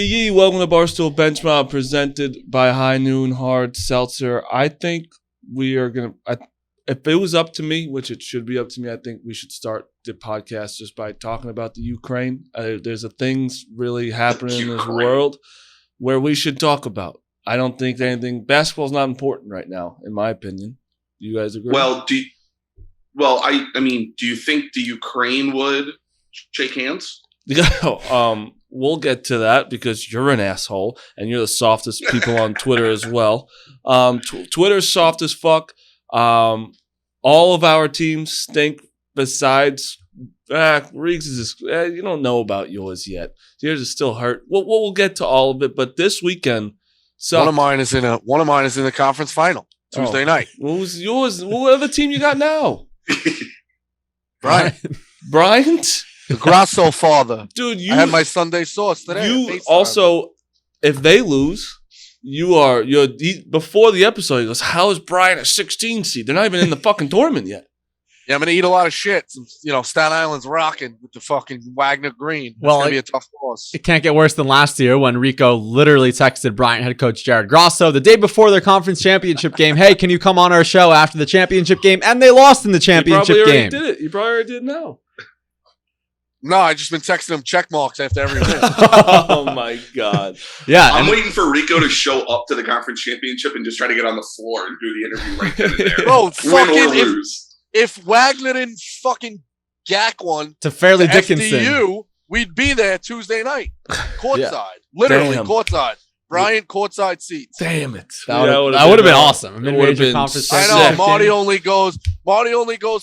Yee, welcome to Barstool Benchmark, presented by High Noon Hard Seltzer. I think we are going to, if it was up to me, which it should be up to me, I think we should start the podcast just by talking about the Ukraine. There's things really happening in this world where we should talk about. I don't think basketball's not important right now, in my opinion. Do you guys agree? Well, do you think the Ukraine would shake hands? We'll get to that because you're an asshole and you're the softest people on Twitter as well. Twitter's soft as fuck. All of our teams stink besides Riggs is you don't know about yours yet. Yours is still hurt. We'll get to all of it, but this weekend sucked. One of mine is in the conference final Tuesday night. What was yours? What other team you got now? Bryant? The Grasso father. Dude, I had my Sunday sauce today. You also, if they lose, you're before the episode, he goes, how is Bryant a 16 seed? They're not even in the fucking tournament yet. Yeah, I'm going to eat a lot of shit. Staten Island's rocking with the fucking Wagner Green. It's going to be a tough loss. It can't get worse than last year when Rico literally texted Bryant head coach Jared Grasso the day before their conference championship game, hey, can you come on our show after the championship game? And they lost in the championship game. You probably already did now. No, I just been texting him check marks after every win. Oh my god! Yeah, I'm waiting for Rico to show up to the conference championship and just try to get on the floor and do the interview right then and there. Bro, win or lose. If Wagner didn't fucking gack one to Fairleigh to Dickinson, FDU, we'd be there Tuesday night, courtside, literally courtside. Bryant courtside seats. Damn it! That would have been awesome. Mid-major conference. I know. Marty only goes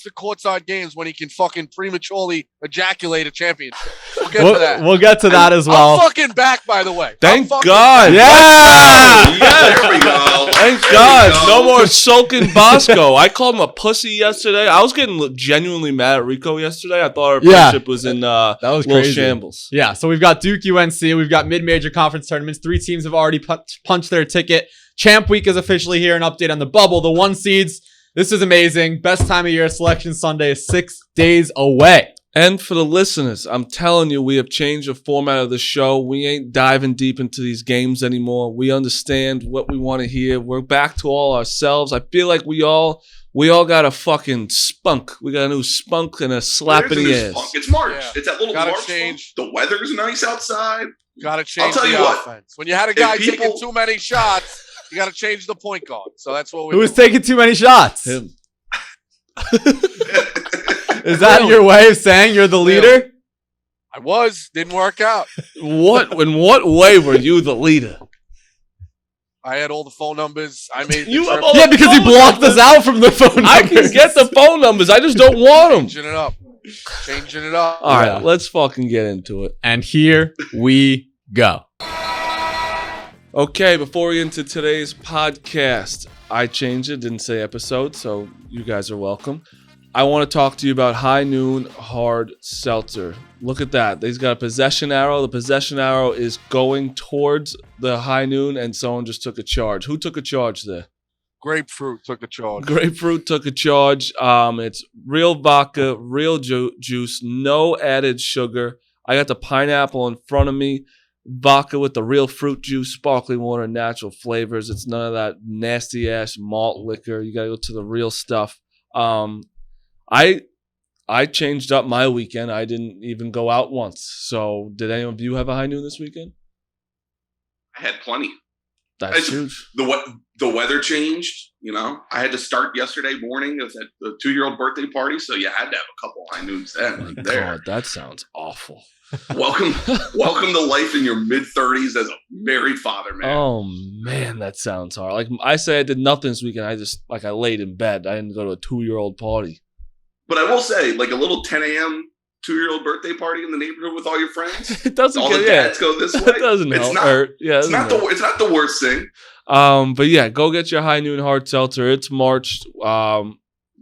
to courtside games when he can fucking prematurely ejaculate a championship. We'll get to that. We'll get to that as well. I'm fucking back, by the way. Thank God. Yeah. There we go. Thank God. No more sulking Bosco. I called him a pussy yesterday. I was getting genuinely mad at Rico yesterday. I thought our friendship was in that was little crazy. shambles. Yeah, so we've got Duke UNC. We've got mid-major conference tournaments. 3 teams have already punched their ticket. Champ Week is officially here. An update on the bubble. The 1 seeds. This is amazing. Best time of year. Selection Sunday is 6 days away. And for the listeners, I'm telling you, we have changed the format of the show. We ain't diving deep into these games anymore. We understand what we want to hear. We're back to all ourselves. I feel like we all got a fucking spunk. We got a new spunk and a slap in the ass. Spunk. It's March. Yeah. It's that little Gotta March change. Spunk. The weather's nice outside. Got to change I'll tell the you what. offense. When you had a guy taking too many shots, you got to change the point guard. So that's what we. Who's taking too many shots? Him. Is that your way of saying you're the leader? I was. Didn't work out. In what way were you the leader? I had all the phone numbers. I made because he blocked us out from the phone numbers. I can get the phone numbers. I just don't want them. Changing it up. All right, let's fucking get into it. And here we go. Okay, before we get into today's podcast, I changed it, didn't say episode, so you guys are welcome. I want to talk to you about High Noon Hard Seltzer. Look at that. They've got a possession arrow. The possession arrow is going towards the High Noon, and someone just took a charge. Who took a charge there? Grapefruit took a charge. Grapefruit took a charge. It's real vodka, real juice, no added sugar. I got the pineapple in front of me. Vodka with the real fruit juice, sparkling water, natural flavors. It's none of that nasty ass malt liquor. You gotta go to the real stuff. I changed up my weekend. I didn't even go out once. So did any of you have a High Noon this weekend? I had plenty. That's huge. The weather changed. I had to start yesterday morning. It was at the 2-year-old birthday party, so you had to have a couple High Noons then. Right there. God, that sounds awful. Welcome to life in your mid-30s as a married father, man. Oh man, that sounds hard. Like I say, I did nothing this weekend. I laid in bed. I didn't go to a 2-year-old party. But I will say, like a little 10 a.m. 2-year-old birthday party in the neighborhood with all your friends. It doesn't. All the dads go this way. It doesn't hurt. Yeah, it's not the worst thing. But yeah, go get your High Noon Hard Seltzer. It's March.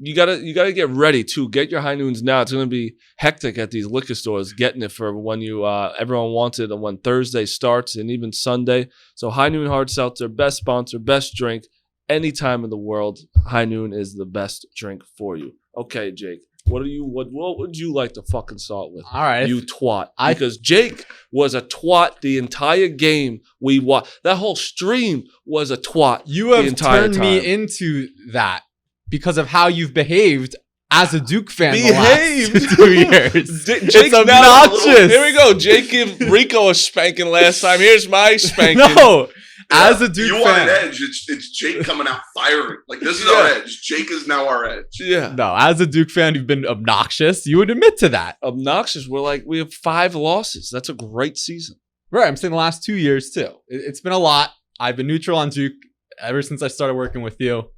You gotta get ready too. Get your High Noons now. It's gonna be hectic at these liquor stores getting it for when you everyone wants it and when Thursday starts and even Sunday. So High Noon Hard Seltzer, best sponsor, best drink, any time in the world. High Noon is the best drink for you. Okay, Jake. What would you like to fucking start with? All right. You twat. Because Jake was a twat the entire game we watched. That whole stream was a twat. You have turned me into that because of how you've behaved as a Duke fan the last 2 years. Jake's obnoxious. Here we go. Jake gave Rico a spanking last time. Here's my spanking. No. As a Duke fan. You want an edge. It's Jake coming out firing. Like, this is our edge. Jake is now our edge. Yeah. No, as a Duke fan, you've been obnoxious. You would admit to that. Obnoxious. We have 5 losses. That's a great season. Right. I'm saying the last 2 years, too. It's been a lot. I've been neutral on Duke ever since I started working with you.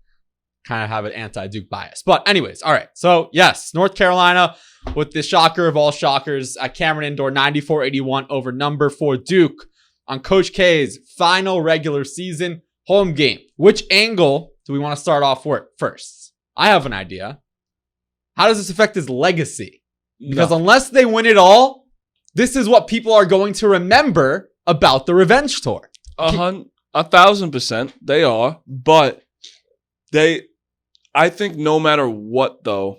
Kind of have an anti-Duke bias. But anyways, all right. So, yes, North Carolina with the shocker of all shockers at Cameron Indoor, 94-81 over number 4 Duke on Coach K's final regular season home game. Which angle do we want to start off with first? I have an idea. How does this affect his legacy? Because unless they win it all, this is what people are going to remember about the revenge tour. 1,000% they are, but I think no matter what, though,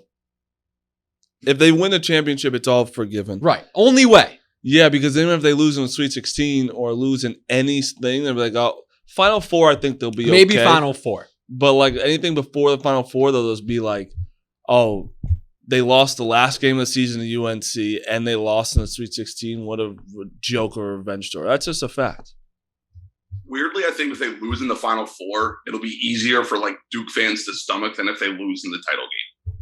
if they win a championship, it's all forgiven. Right. Only way. Yeah, because even if they lose in the Sweet 16 or lose in anything, they'll be like, oh, Final Four, I think they'll be Maybe okay. Final Four. But like anything before the Final Four, they'll just be like, oh, they lost the last game of the season to UNC and they lost in the Sweet 16. What a joke or revenge story. That's just a fact. Weirdly, I think if they lose in the Final Four, it'll be easier for like Duke fans to stomach than if they lose in the title game.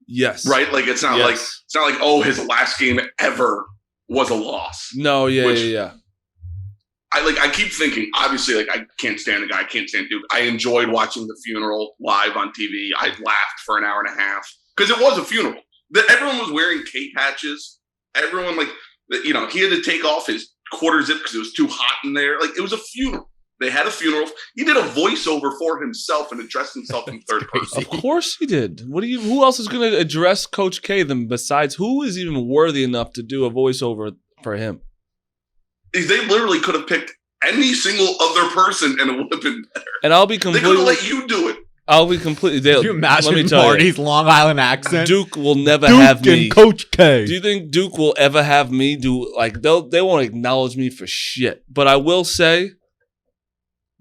Yes. Right? Like it's not like oh, his last game ever was a loss. No, yeah. I keep thinking, obviously, like I can't stand the guy, I can't stand Duke. I enjoyed watching the funeral live on TV. I laughed for an hour and a half because it was a funeral. Everyone was wearing cape patches. Everyone he had to take off his quarter zip because it was too hot in there. Like it was a funeral. They had a funeral. He did a voiceover for himself and addressed himself in third person. Of course he did. Who else is going to address Coach K than besides who is even worthy enough to do a voiceover for him? They literally could have picked any single other person and it would have been better. And I'll be completely. They could have let you do it. I'll be completely. Can you imagine Marty's Long Island accent? Duke will never have me. And Coach K. Do you think Duke will ever have me do they won't acknowledge me for shit? But I will say,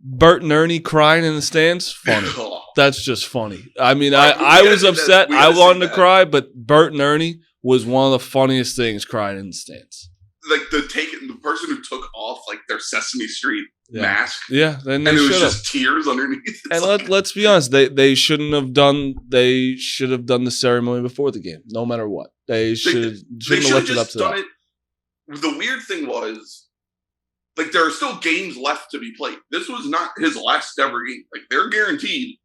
Bert and Ernie crying in the stands, funny. That's just funny. I mean, I was upset. I wanted to cry, but Bert and Ernie was one of the funniest things crying in the stands. Like the person who took off like their Sesame Street mask. Yeah, then and it was just tears underneath. And let's be honest, they shouldn't have done. They should have done the ceremony before the game, no matter what. They should have lifted up to that. The weird thing was, like, there are still games left to be played. This was not his last ever game. Like, they're guaranteed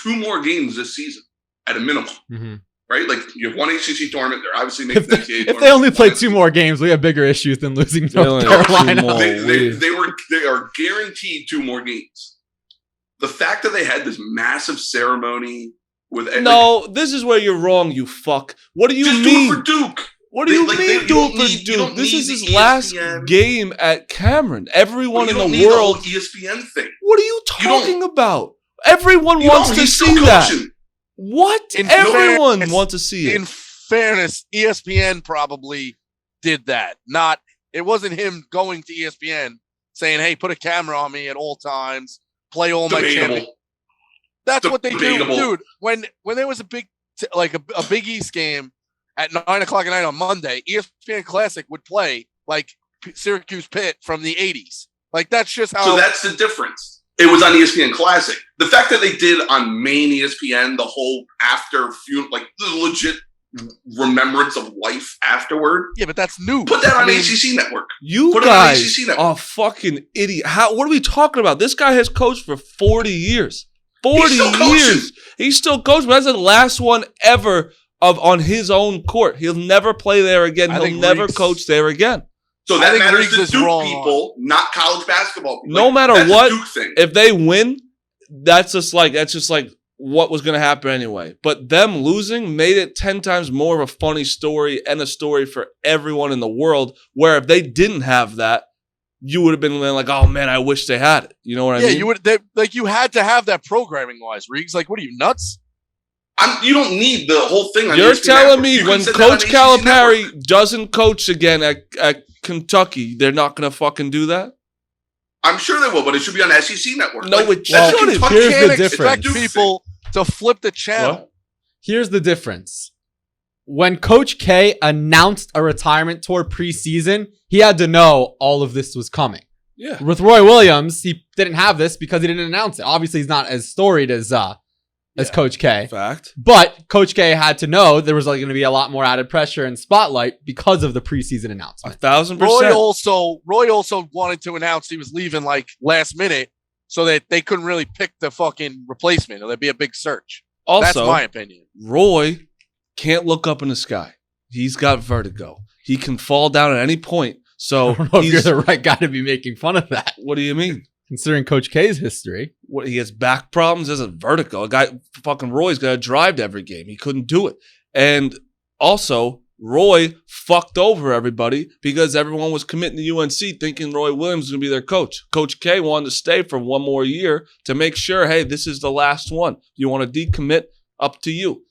2 more games this season at a minimum. Mm-hmm. Right? Like, you have one ACC tournament. They're obviously making the NCAA tournament. If they only play 2 more games, we have bigger issues than losing North Carolina. They are guaranteed 2 more games. The fact that they had this massive ceremony with this is where you're wrong, you fuck. What do you mean? Do it for Duke. What do you mean do it for Duke? This is his last game at Cameron. Everyone in the world. ESPN thing. What are you talking about? Everyone wants to see that. What? Everyone wants to see it. In fairness, ESPN probably did that. It wasn't him going to ESPN saying, "Hey, put a camera on me at all times, play all my champions." That's what they do, dude. When there was a big a Big East game at 9:00 at night on Monday, ESPN Classic would play like Syracuse Pitt from the 80s. Like that's just how. So that's the difference. It was on ESPN Classic. The fact that they did on main ESPN the whole after like the legit remembrance of life afterward. Yeah, but that's new. Put that on ACC Network. You guys are fucking idiot. What are we talking about? This guy has coached for 40 years. 40 years. He's still coaching. That's the last one ever on his own court. He'll never play there again. He'll never coach there again. So that matters to Duke people, not college basketball people. No matter what, if they win, that's just like what was going to happen anyway. But them losing made it 10 times more of a funny story and a story for everyone in the world. Where if they didn't have that, you would have been like, "Oh man, I wish they had it." You know what I mean? Yeah, you would. You had to have that programming wise. Riggs, like, what are you nuts? You don't need the whole thing on You're ESPN telling Network. me You when can send Coach that on ACC Calipari Network. doesn't coach again at Kentucky, they're not going to fucking do that? I'm sure they will, but it should be on SEC Network. No, it that's shouldn't. Kentucky. Here's the Can't difference. expect people to flip the channel. What? Here's the difference. When Coach K announced a retirement tour preseason, he had to know all of this was coming. Yeah. With Roy Williams, he didn't have this because he didn't announce it. Obviously, he's not as storied as Coach K. Fact. But Coach K had to know there was going to be a lot more added pressure and spotlight because of the preseason announcement. 1,000%. Roy also wanted to announce he was leaving like last minute so that they couldn't really pick the fucking replacement or there'd be a big search. Also, That's my opinion. Roy can't look up in the sky. He's got vertigo. He can fall down at any point. So I don't know if you're he's, the right guy to be making fun of that, what do you mean? considering Coach K's history. What, he has back problems, has a vertigo. A guy, fucking Roy's got to drive to every game. He couldn't do it. And also, Roy fucked over everybody because everyone was committing to UNC thinking Roy Williams was going to be their coach. Coach K wanted to stay for one more year to make sure, hey, this is the last one. You want to decommit? Up to you.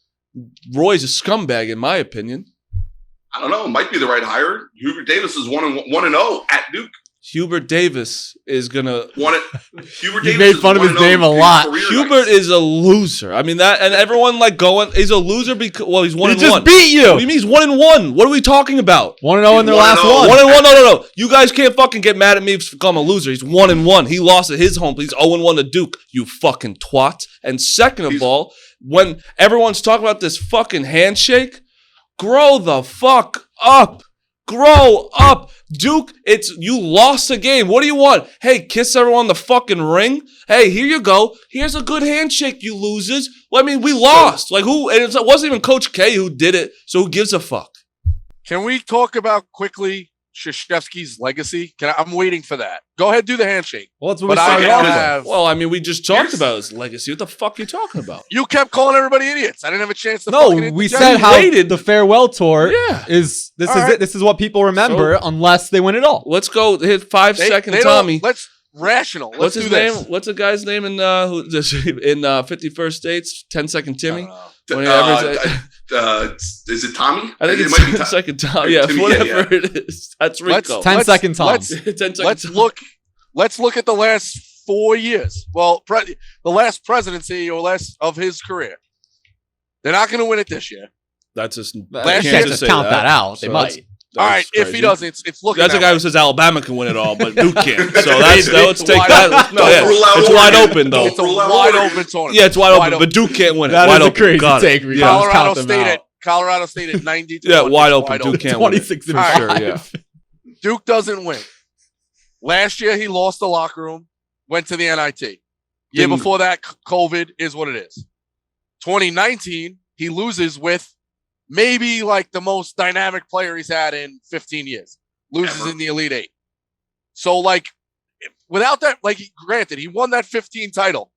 Roy's a scumbag, in my opinion. I don't know. It might be the right hire. Hubert Davis is 1-0 at Duke. Hubert Davis is going to... Hubert You Davis made is fun of his 1-0 name a in lot. career Hubert nights. is a loser. I mean, that, and everyone like going, he's a loser because, well, he's 1-1. He just beat you. What do you mean he's 1-1? What are we talking about? 1-0 in their last 1-0. one. 1-1? No. You guys can't fucking get mad at me for calling him a loser. He's 1-1. He lost at his home. He's 0-1 to Duke. You fucking twat. And second of all, when everyone's talking about this fucking handshake, grow the fuck up. Grow up. Duke, you lost a game. What do you want? Hey, kiss everyone on the fucking ring? Hey, here you go. Here's a good handshake, you losers. Well, I mean, we lost. Like, who? And it wasn't even Coach K who did it, so who gives a fuck? Can we talk about quickly Krzyzewski's legacy? I'm waiting for that. Go ahead, do the handshake. Well, that's what But we I started off with. have. Well, I mean, we just talked Here's- about his legacy. What the fuck are you talking about? You kept calling everybody idiots. I didn't have a chance to. No, fucking we interject. said how waited. the farewell tour Yeah. is. This All is right. it. This is what people remember unless they win it all. Let's go hit 5 They second don't- Tommy. Let's rational. Let's What's do his this. name? What's the guy's name in 51st Dates? 10 Second Timmy? When he Is it Tommy? I think It it's might be 10 Second Tommy. Yeah, Timmy, whatever it is. That's Let's- Rico. 10 second Tom. 10 second Let's Tommy. look. Let's look at the last 4 years. Well, the last presidency or less of his career. They're not going to win it this year. That's just. Last Last you year- can't just count that out. They So might. All right, that's if he crazy. doesn't, it's looking. That's a that guy way. who says Alabama can win it all, but Duke can't. So It's let's take wide that. open. No, Don't yeah, rule out it's wide Oregon. open though. It's a Rule out wide Oregon. open tournament. Yeah, it's wide open, but Duke can't win it. That Wide is a open. crazy Got it. take, Rico. Yeah. Just count Colorado them State out. at Colorado State at 90. Yeah, wide open. Duke can't win it. 26 and All Sure, 5. yeah. Duke doesn't win. Last year, he lost the locker room, went to the NIT. Year Didn't- before that, COVID is what it is. 2019, he loses with maybe like the most dynamic player he's had in 15 years. Loses Ever. in the Elite Eight. So, like, without that, like, granted, he won that 15 title.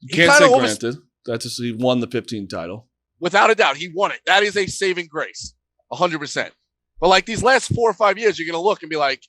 You He can't kinda say over- granted. That's just he won the 15 title. Without a doubt, he won it. That is a saving grace, 100%. But like these last 4 or 5 years, you're gonna look and be like,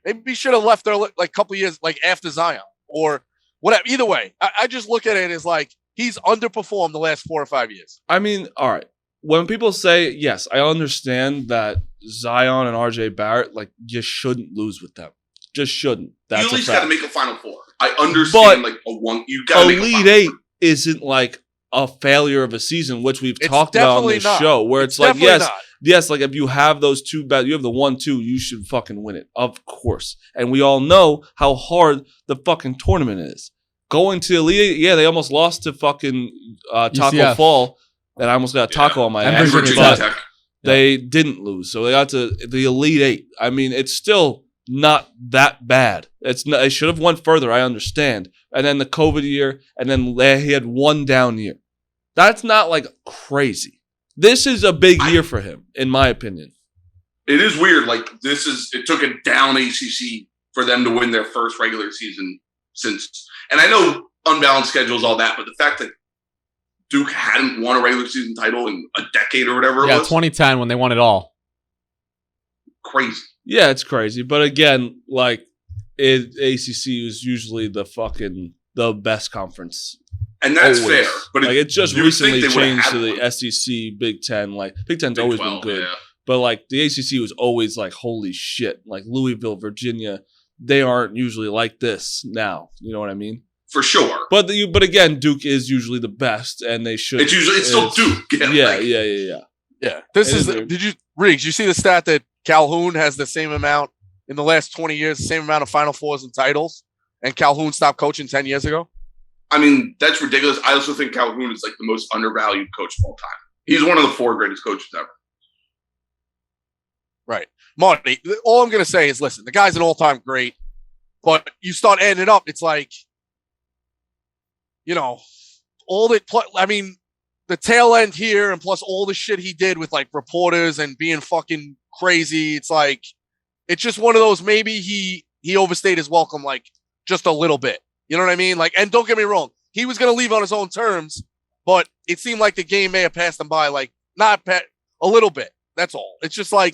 maybe we should have left there like a couple years, like after Zion or whatever. Either way, I just look at it as like he's underperformed the last 4 or 5 years. I mean, all right. When people say, yes, I understand that Zion and RJ Barrett, like, you shouldn't lose with them. Just shouldn't. That's You at a least got to fact. make a Final Four. I understand, like a one. You got to make a Elite Final Eight Four. isn't like a failure of a season, which we've It's talked about on definitely this not. show, where it's like, Definitely yes, not. yes, like if you have those two bad, you have the 1-2, you should fucking win it, of course. And we all know how hard the fucking tournament is. Going to Elite Eight, yeah, they almost lost to fucking Taco UCF. Fall, and I almost got a taco on my And ass. Virginia but Tech. Tech. they didn't lose, so they got to the Elite Eight. I mean, it's still not that bad. It's not, they should have went further. I understand. And then the COVID year, and then he had one down year. That's not like crazy. This is a big year for him, in my opinion. It is weird. Like it took a down ACC for them to win their first regular season since. And I know unbalanced schedules, all that, but the fact that Duke hadn't won a regular season title in a decade or whatever it Yeah, was, 2010 when they won it all. crazy. Yeah, it's crazy. But again, like ACC is usually the best conference. And that's Always. fair. But Like it just you would think recently they would've changed had to the one. SEC, Big Ten. Like Big Ten's Big always 12, been good, yeah. but like the ACC was always like, holy shit! Like Louisville, Virginia, they aren't usually like this now. You know what I mean? For sure. But again, Duke is usually the best, and they should. It's still Duke. Yeah. Yeah. This It is, is weird. did you see the stat that Calhoun has the same amount in the last 20 years, the same amount of Final Fours and titles, and Calhoun stopped coaching 10 years ago? I mean, that's ridiculous. I also think Calhoun is like the most undervalued coach of all time. He's one of the 4 greatest coaches ever. Right. Marty, all I'm going to say is, listen, the guy's an all-time great, but you start adding it up, it's like, you know, the tail end here and plus all the shit he did with like reporters and being fucking crazy. It's like, it's just one of those, maybe he overstayed his welcome, like just a little bit. You know what I mean? Like, and don't get me wrong, he was going to leave on his own terms, but it seemed like the game may have passed him by, like a little bit. That's all. It's just like,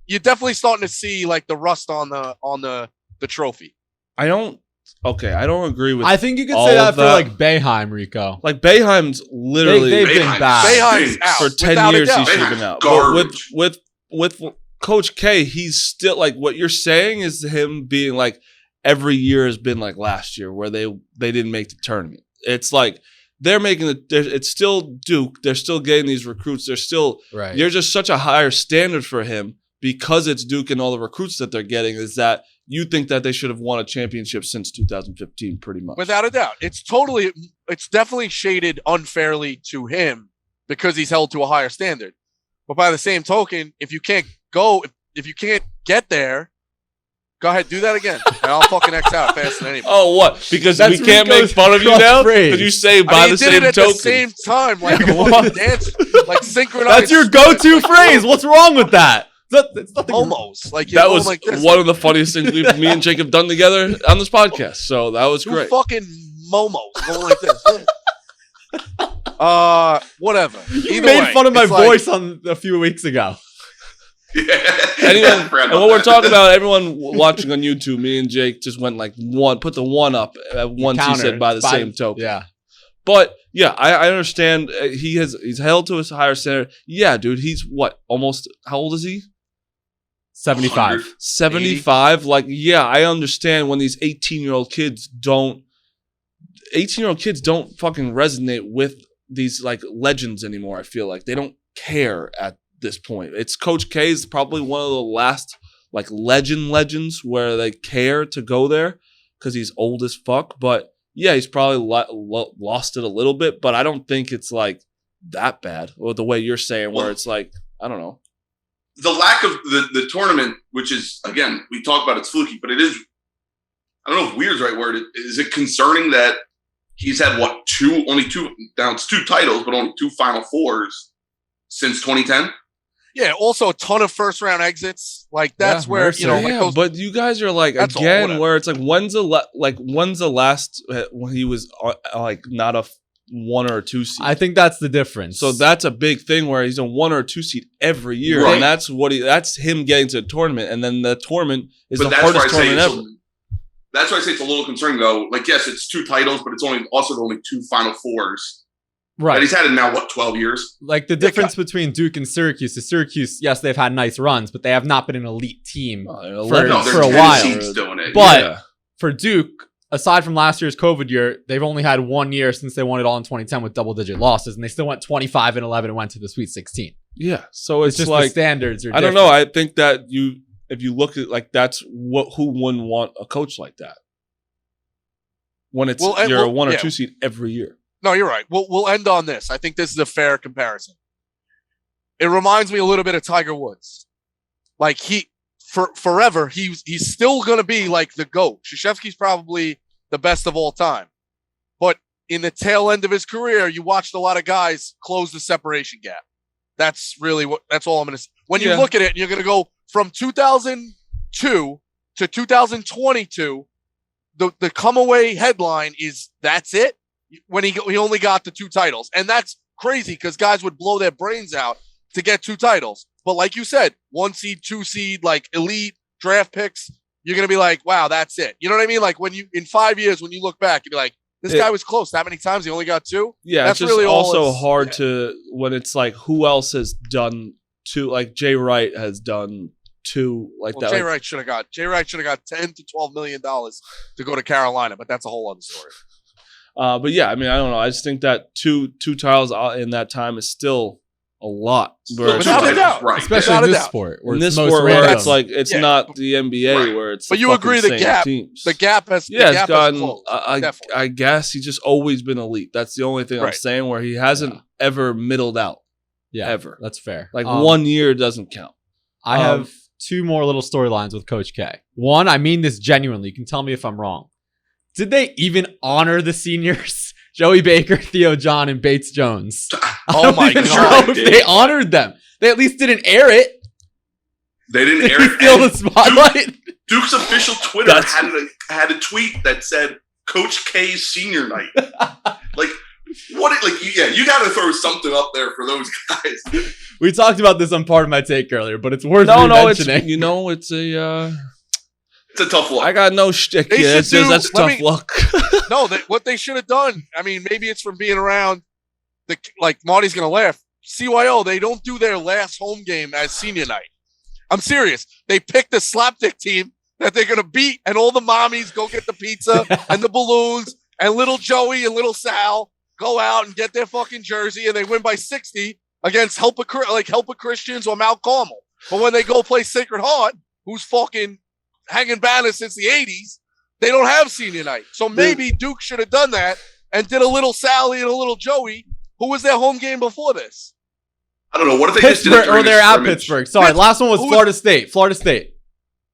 you're definitely starting to see like the rust on the trophy. I don't agree with. I think you could all say that of for like Boeheim, Rico. Like Boeheim's literally They've been bad. Boeheim's out. for 10 without a years. He doubt. should have been out. Garbage. But with Coach K, he's still like what you're saying is him being like every year has been like last year where they didn't make the tournament. It's like they're making it's still Duke. They're still getting these recruits. They're still Right. You're just such a higher standard for him because it's Duke and all the recruits that they're getting is that you think that they should have won a championship since 2015 pretty much. Without a doubt. It's definitely shaded unfairly to him because he's held to a higher standard. But by the same token, if you can't get there, go ahead, do that again. And I'll fucking X out faster than anybody. Oh, what? Because That's we can't Rico's make fun of you now? cross-phrase. Because you say by the did same it at token. the same time, like What? dance, like synchronized. That's your go-to phrase. What's wrong with that? It's nothing. Almost like you're That going was like this. one of the funniest things me and Jake have done together on this podcast. So that was Two great. fucking momos going like this. Whatever. You Either made way, fun of my it's like- voice on a few weeks ago. Yeah. Anyone, I forgot and about what we're that. talking about, everyone watching on YouTube, me and Jake just went like put the one up once he Counter said by the same token. Yeah. But yeah, I understand he's held to a higher standard. Yeah, dude, he's what? Almost, how old is he? 75. 75. Like, yeah, I understand when these 18-year-old kids don't fucking resonate with these like legends anymore. I feel like they don't care at this point. It's Coach K is probably one of the last like legends where they care to go there because he's old as fuck. But yeah, he's probably lost it a little bit, but I don't think it's like that bad. Or the way you're saying, where it's like, I don't know. The lack of the tournament, which is, again, we talk about it's fluky, but it is, I don't know if weird is the right word. Is it concerning that he's had only two, now it's 2 titles, but only 2 Final Fours since 2010? Yeah, also a ton of first round exits. Like that's Yeah, where Mercer. you know, like Yeah, those, but you guys are like That's all, again whatever. where it's like when's the last when he was like not a 1 or 2 seed. I think that's the difference. So that's a big thing where he's a 1 or 2 seed every year, Right. and that's him getting to a tournament, and then the tournament is But the that's why I hardest say tournament it's ever. that's why I say it's a little concerning, though. Like, yes, it's 2 titles, but it's also only 2 Final Fours. right. And he's had it now, 12 years? Like the difference between Duke and Syracuse is Syracuse, yes, they've had nice runs, but they have not been an elite team Oh, for, No, they're for a 10 while. seeds doing it. But Yeah. for Duke, aside from last year's COVID year, they've only had 1 year since they won it all in 2010 with double-digit losses, and they still went 25-11 and went to the Sweet 16. Yeah, so It's it's just the like standards are I don't different. know. I think that if you look at like that's who wouldn't want a coach like that when it's Well, and- you're a well, 1 or yeah. 2 seed every year. No, you're right. We'll end on this. I think this is a fair comparison. It reminds me a little bit of Tiger Woods. Like forever, he's still gonna be like the GOAT. Krzyzewski's probably the best of all time. But in the tail end of his career, you watched a lot of guys close the separation gap. That's all I'm gonna say. When you Yeah. look at it, you're gonna go from 2002 to 2022. The come away headline is that's it. When he only got the 2 titles, and that's crazy because guys would blow their brains out to get 2 titles. But like you said, 1 seed, 2 seed, like elite draft picks, you're gonna be like, wow, that's it. You know what I mean? Like when in 5 years, when you look back, you'd be like, This guy was close. That many times, he only got 2. Yeah, That's it's just really all also it's- hard to when it's like who else has done 2? Like Jay Wright has done 2 like Well, that. Jay Wright should have got $10 to $12 million to go to Carolina, but that's a whole other story. But yeah, I mean, I don't know. I just think that two titles in that time is still a lot. But Without a doubt. right. Especially Without in a this doubt. sport. Where In it's this most sport where random. it's like it's Yeah. not the NBA Right. where it's But the you agree fucking the same gap- teams. The gap has Yeah, it's has gotten. closed. Definitely. I guess he's just always been elite. That's the only thing I'm Right. saying. Where he hasn't ever middled out. yeah, ever. That's fair. Like 1 year doesn't count. I have 2 more little storylines with Coach K. One, I mean this genuinely. You can tell me if I'm wrong. Did they even honor the seniors? Joey Baker, Theo John, and Bates Jones. Oh my even God. know if they honored them. They at least didn't air it. They didn't Did air he it. steal the And spotlight? Duke's official Twitter had a tweet that said Coach K's senior night. Like what? Like yeah, you got to throw something up there for those guys. We talked about this on Part of My Take earlier, but it's worth No, it's mentioning. it's a. It's a tough look. I got no shtick. They Yeah, should that's do- let tough me- luck. No, what they should have done. I mean, maybe it's from being around. Like Marty's gonna laugh. CYO, they don't do their last home game as senior night. I'm serious. They pick the slapdick team that they're gonna beat, and all the mommies go get the pizza and the balloons, and little Joey and little Sal go out and get their fucking jersey, and they win by 60 against Helper Christians or Mount Carmel. But when they go play Sacred Heart, who's fucking hanging banners since the 80s, they don't have senior night. So maybe Duke should have done that and did a little Sally and a little Joey, who was their home game before this. I don't know. What if they just did it Pittsburgh, or during they're a at scrimmage? Pittsburgh. Sorry, last one was Who- Florida State. Florida State.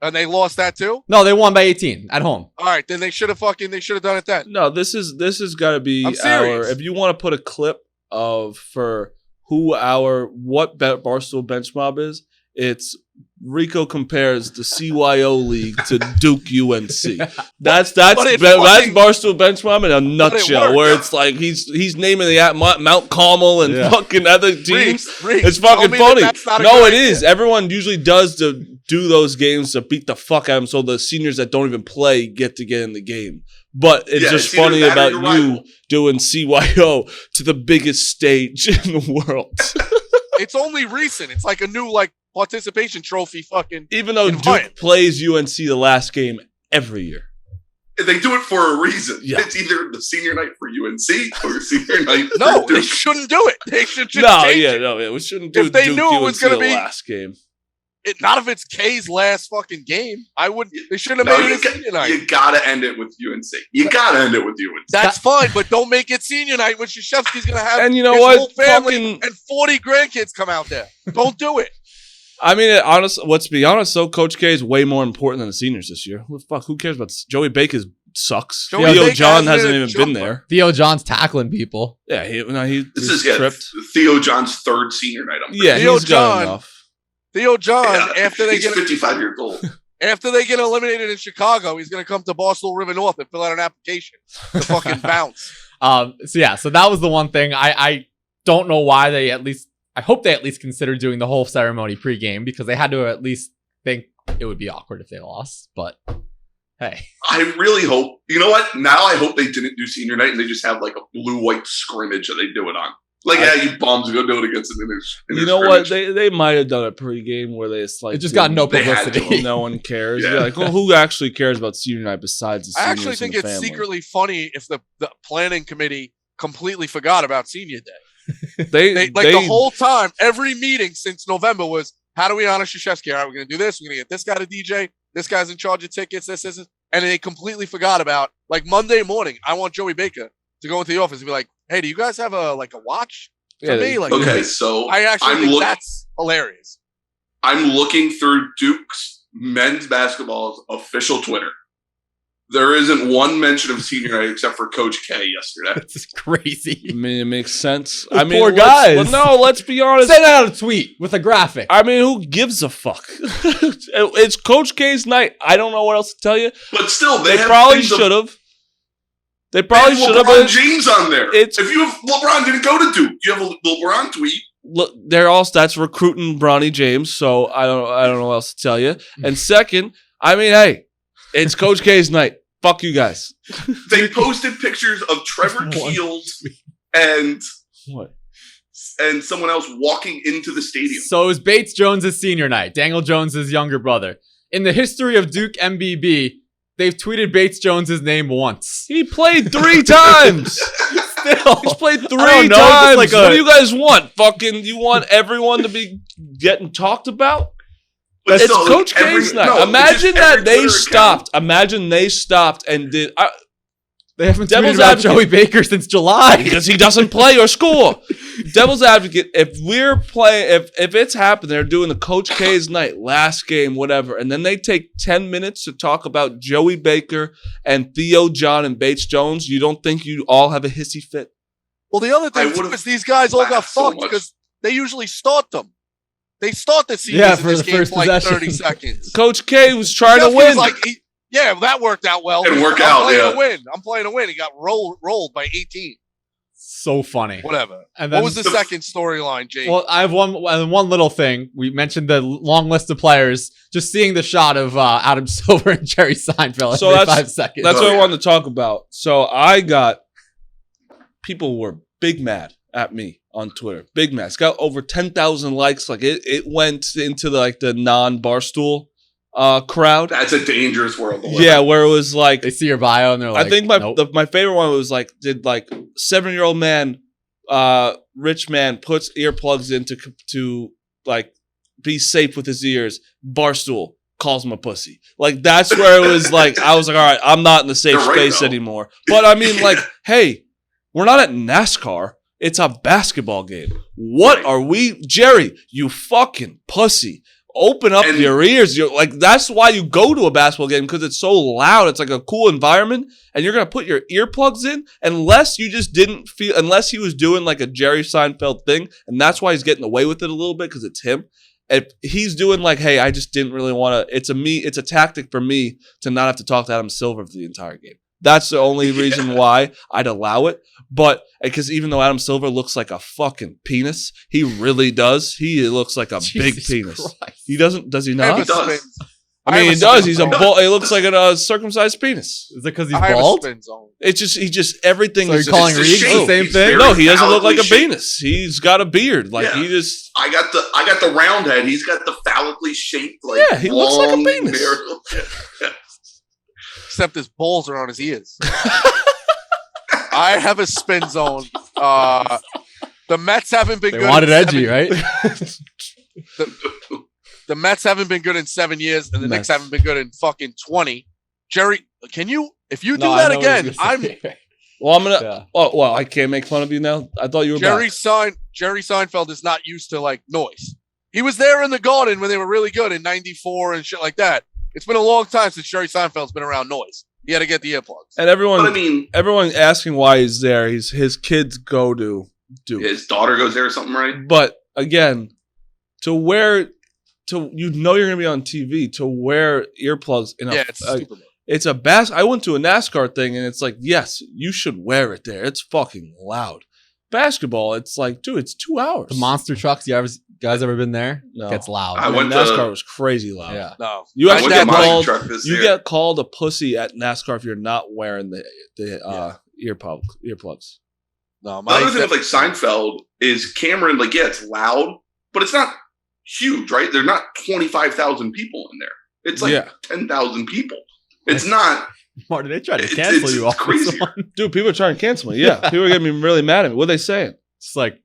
And they lost that too? No, they won by 18 at home. All right, then they should have done it then. No, this is got to be I'm serious. our. If you want to put a clip of for what Barstool Bench Mob is, it's Rico compares the CYO league to Duke UNC. That's Barstool Bench Mob in a nutshell. worked. Where it's like he's naming the Mount Carmel and Yeah. fucking other teams. Reek, It's tell fucking me funny. that's not a No, good it idea. is. Everyone usually does do those games to beat the fuck out of them, so the seniors that don't even play get in the game. But it's Yeah, just it's either funny that or about your you rival. doing CYO to the biggest stage in the world. It's only recent. It's like a new participation trophy fucking. Even though Invite. Duke plays UNC the last game every year. They do it for a reason. Yeah. It's either the senior night for UNC or senior night No, for they Duke. shouldn't do it. They should just No, change yeah, it. no, yeah. We shouldn't do If they Duke knew it UNC was gonna the be- last game. Not if it's K's last fucking game. I would. They shouldn't No, have made you, it a senior night. you gotta end it with UNC. You gotta end it with UNC. That's fine, but don't make it senior night when Krzyzewski's gonna have And you know his what? whole family Fucking- and 40 grandkids come out there. Don't do it. I mean, let's be honest, though, Coach K is way more important than the seniors this year. Well, fuck, who cares about Joey Baker sucks. Joey Theo Baker John hasn't hasn't been a even been jumper. there. Theo John's tackling people. Yeah, he This was is tripped. Theo John's third senior night. I'm Yeah, Theo he's got John- enough. Theo John, Yeah, after they he's get 55 years old. After they get eliminated in Chicago, he's going to come to Barstool River North and fill out an application to fucking bounce. So that was the one thing. I don't know why I hope they at least consider doing the whole ceremony pregame because they had to at least think it would be awkward if they lost. But hey, I really hope. You know what? Now I hope they didn't do senior night and they just have like a blue-white scrimmage that they do it on. Like, yeah, you bums go do it against an inner You know what? scrimmage. They might have done a pregame where they just like it just got no They had publicity. no one cares. Yeah. You're like, well, who actually cares about senior night besides the I seniors actually and think the it's family? secretly funny if the planning committee completely forgot about senior day. They The whole time, every meeting since November was, how do we honor Krzyzewski? All right, we're going to do this. We're going to get this guy to DJ. This guy's in charge of tickets. This. And they completely forgot about, like, Monday morning, I want Joey Baker to go into the office and be like, hey, do you guys have a watch for me? Like, Okay, so I actually I'm think look- that's hilarious. I'm looking through Duke's men's basketball's official Twitter. There isn't one mention of senior night except for Coach K yesterday. It's crazy. I mean, it makes sense. Those I mean, poor guys. let's be honest. Send out a tweet with a graphic. I mean, who gives a fuck? It's Coach K's night. I don't know what else to tell you. But still, They have probably things of- should have. They They probably have should have. LeBron James on there. It's- If you have LeBron didn't go to Duke, you have a LeBron tweet. Look, that's recruiting Bronny James. So I don't know what else to tell you. And second, I mean, hey, it's Coach K's night. Fuck you guys. They posted pictures of Trevor Keels and someone else walking into the stadium. So it was Bates Jones' senior night, Daniel Jones' younger brother. In the history of Duke MBB, they've tweeted Bates Jones' name once. He played 3 times. He's played 3 times. Like what do you guys want? Fucking, you want everyone to be getting talked about? But It's still, Coach K's night. no, Imagine it's just that every they Twitter stopped. Imagine they stopped and did. They haven't Devil's tweeted about advocate. Joey Baker since July. Because he doesn't play or score. Devil's advocate, if we're playing, if it's happened, they're doing the Coach K's night, last game, whatever, and then they take 10 minutes to talk about Joey Baker and Theo John and Bates Jones, you don't think you all have a hissy fit? Well, the other thing too is these guys all got fucked because they usually start them. They start the season for in this the game first for like possession. 30 seconds. Coach K was trying to Jeff win. was that worked out well. Didn't work I'm out, playing yeah. to win. I'm playing to win. He got rolled by 18. So funny. Whatever. And then, What was the second storyline, Jake? Well, I have one little thing. We mentioned the long list of players. Just seeing the shot of Adam Silver and Jerry Seinfeld So every that's- 5 seconds. That's what I wanted to talk about. So people were big mad at me on Twitter. Big mad. It's got over 10,000 likes. Like it went into the non-Barstool crowd. That's a dangerous world to live Yeah, in. where it was like, They see your bio and they're like, I think nope. my favorite one was like, did like 7-year-old man, rich man puts earplugs in to like be safe with his ears. Barstool calls him a pussy. Like that's where it was like, I was like, all right, I'm not in the safe You're right, space though. anymore. But I mean, like, hey, we're not at NASCAR. It's a basketball game. What Right. are we, Jerry? You fucking pussy. Open up And- your ears. You're like, that's why you go to a basketball game, because it's so loud. It's like a cool environment, and you're gonna put your earplugs in unless you just didn't feel, unless he was doing like a Jerry Seinfeld thing, and that's why he's getting away with it a little bit because it's him. If he's doing like, hey, I just didn't really want to. It's a tactic for me to not have to talk to Adam Silver for the entire game. That's the only reason why I'd allow it. But because even though Adam Silver looks like a fucking penis, he really does. He looks like a big Jesus penis. Christ. He doesn't. Does he He not? does. I mean, I he have a does. spin He's a zone. ball. He looks like a circumcised penis. Is it because he's I have a bald? spin zone. It's just he just everything. So is you're calling It's just, the Reed the shape. same He's thing? very no, he doesn't look like a phallically shaped. penis. He's got a beard. Like Yeah. he just. I got the round head. He's got the phallically shaped, like Yeah, he looks like a long penis. barrel. Except his balls are on his ears. I have a spin zone. The Mets haven't been They good. wanted in edgy, 7 right? The Mets haven't been good in 7 years, and the Knicks haven't been good in fucking 20. Jerry, can you? If you do No, I that know what you're again, gonna I'm say. Well, I'm gonna. Yeah. Oh, well, I can't make fun of you now. I thought you were Jerry back. Seinfeld is not used to like noise. He was there in the Garden when they were really good in '94 and shit like that. It's been a long time since Jerry Seinfeld's been around noise. He had to get the earplugs. And everyone, But I mean, everyone asking why he's there. His kids go to Duke. his daughter goes there or something, right? But again, you're gonna be on TV to wear earplugs in a Yeah, it's stupid. it's a I went to a NASCAR thing and it's like, yes, you should wear it there. It's fucking loud. Basketball, it's like, dude, it's 2 hours. The monster trucks, guys ever been there? No. Gets loud. I went to- NASCAR was crazy loud. Yeah. No, You I actually went to get my called. truck this You year. get called a pussy at NASCAR if you're not wearing the earplugs. no. The other thing with like Seinfeld is Cameron, like, yeah, it's loud, but it's not huge, right? There's not 25,000 people in there. It's like Yeah. 10,000 people. It's not. Marty, they tried to It's- cancel it's you off this crazier. one. Dude, people are trying to cancel me. Yeah, people are getting me really mad at me. What are they saying? It's like